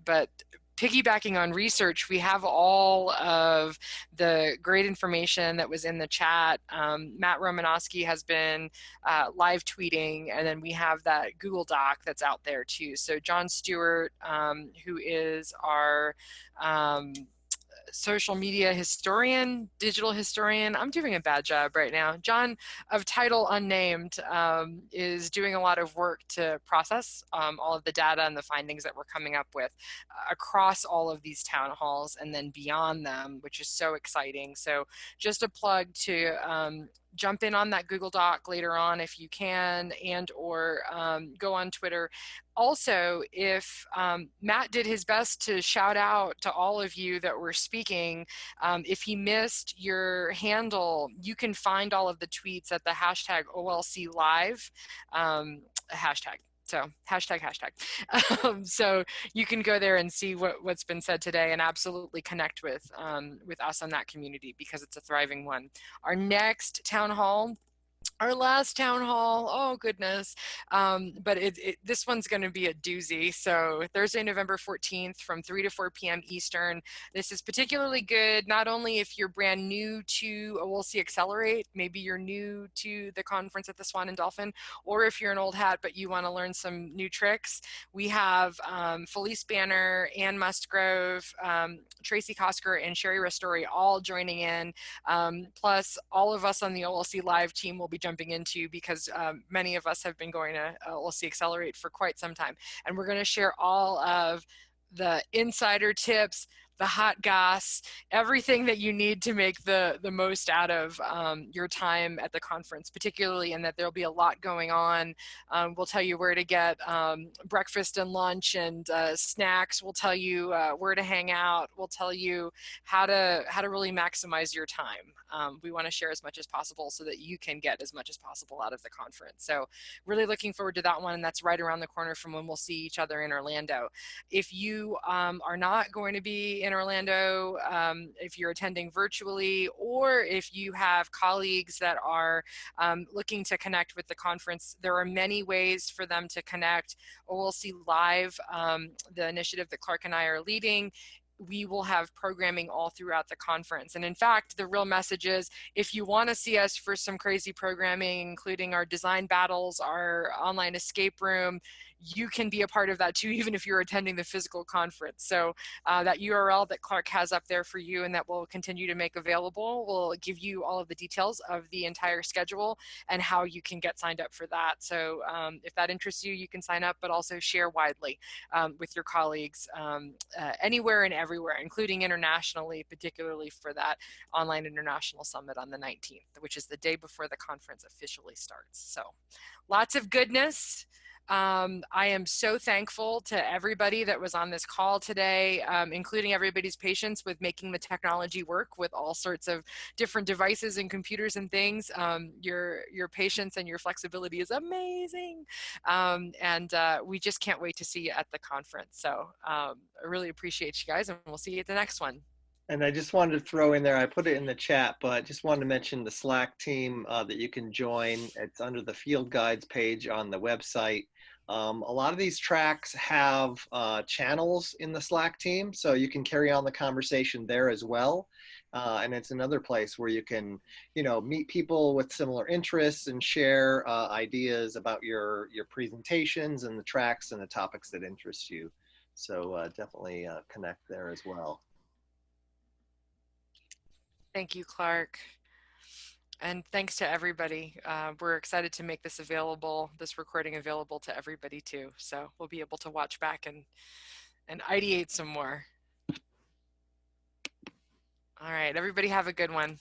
But piggybacking on research, we have all of the great information that was in the chat. Matt Romanowski has been live tweeting, and then we have that Google Doc that's out there too. So John Stewart, who is our social media historian, digital historian. I'm doing a bad job right now. John of title unnamed is doing a lot of work to process all of the data and the findings that we're coming up with across all of these town halls and then beyond them, which is so exciting. So just a plug to jump in on that Google Doc later on if you can, and or go on Twitter. Also, if Matt did his best to shout out to all of you that were speaking, if he missed your handle, you can find all of the tweets at the hashtag OLC Live hashtag. So hashtag. So you can go there and see what's been said today and absolutely connect with us on that community because it's a thriving one. Our next town hall, our last town hall, oh goodness, but this one's going to be a doozy. So Thursday, November 14th from 3 to 4 p.m. Eastern. This is particularly good, not only if you're brand new to OLC Accelerate, maybe you're new to the conference at the Swan and Dolphin, or if you're an old hat but you want to learn some new tricks. We have Felice Banner, Ann Musgrove, Tracy Kosker, and Sherry Ristori all joining in, plus all of us on the OLC Live team will be jumping into because many of us have been going to OLC Accelerate for quite some time. And we're going to share all of the insider tips, the hot goss, everything that you need to make the most out of your time at the conference, particularly in that there'll be a lot going on. We'll tell you where to get breakfast and lunch and snacks. We'll tell you where to hang out. We'll tell you how to really maximize your time. We want to share as much as possible so that you can get as much as possible out of the conference. So really looking forward to that one, and that's right around the corner from when we'll see each other in Orlando. If you are not going to be in Orlando, if you're attending virtually, or if you have colleagues that are looking to connect with the conference, there are many ways for them to connect. OLC Live, the initiative that Clark and I are leading, we will have programming all throughout the conference. And in fact, the real message is if you want to see us for some crazy programming, including our design battles, our online escape room, you can be a part of that too, even if you're attending the physical conference. So that URL that Clark has up there for you and that we'll continue to make available will give you all of the details of the entire schedule and how you can get signed up for that. So if that interests you, you can sign up, but also share widely with your colleagues anywhere and everywhere, including internationally, particularly for that online international summit on the 19th, which is the day before the conference officially starts. So lots of goodness. I am so thankful to everybody that was on this call today, including everybody's patience with making the technology work with all sorts of different devices and computers and things. Your patience and your flexibility is amazing. And we just can't wait to see you at the conference. So I really appreciate you guys, and we'll see you at the next one. And I just wanted to throw in there, I put it in the chat, but just wanted to mention the Slack team that you can join. It's under the field guides page on the website. A lot of these tracks have channels in the Slack team, so you can carry on the conversation there as well. And it's another place where you can, meet people with similar interests and share ideas about your presentations and the tracks and the topics that interest you. So definitely connect there as well. Thank you, Clark. And thanks to everybody. We're excited to make this available, this recording available to everybody too. So we'll be able to watch back and ideate some more. All right, everybody have a good one.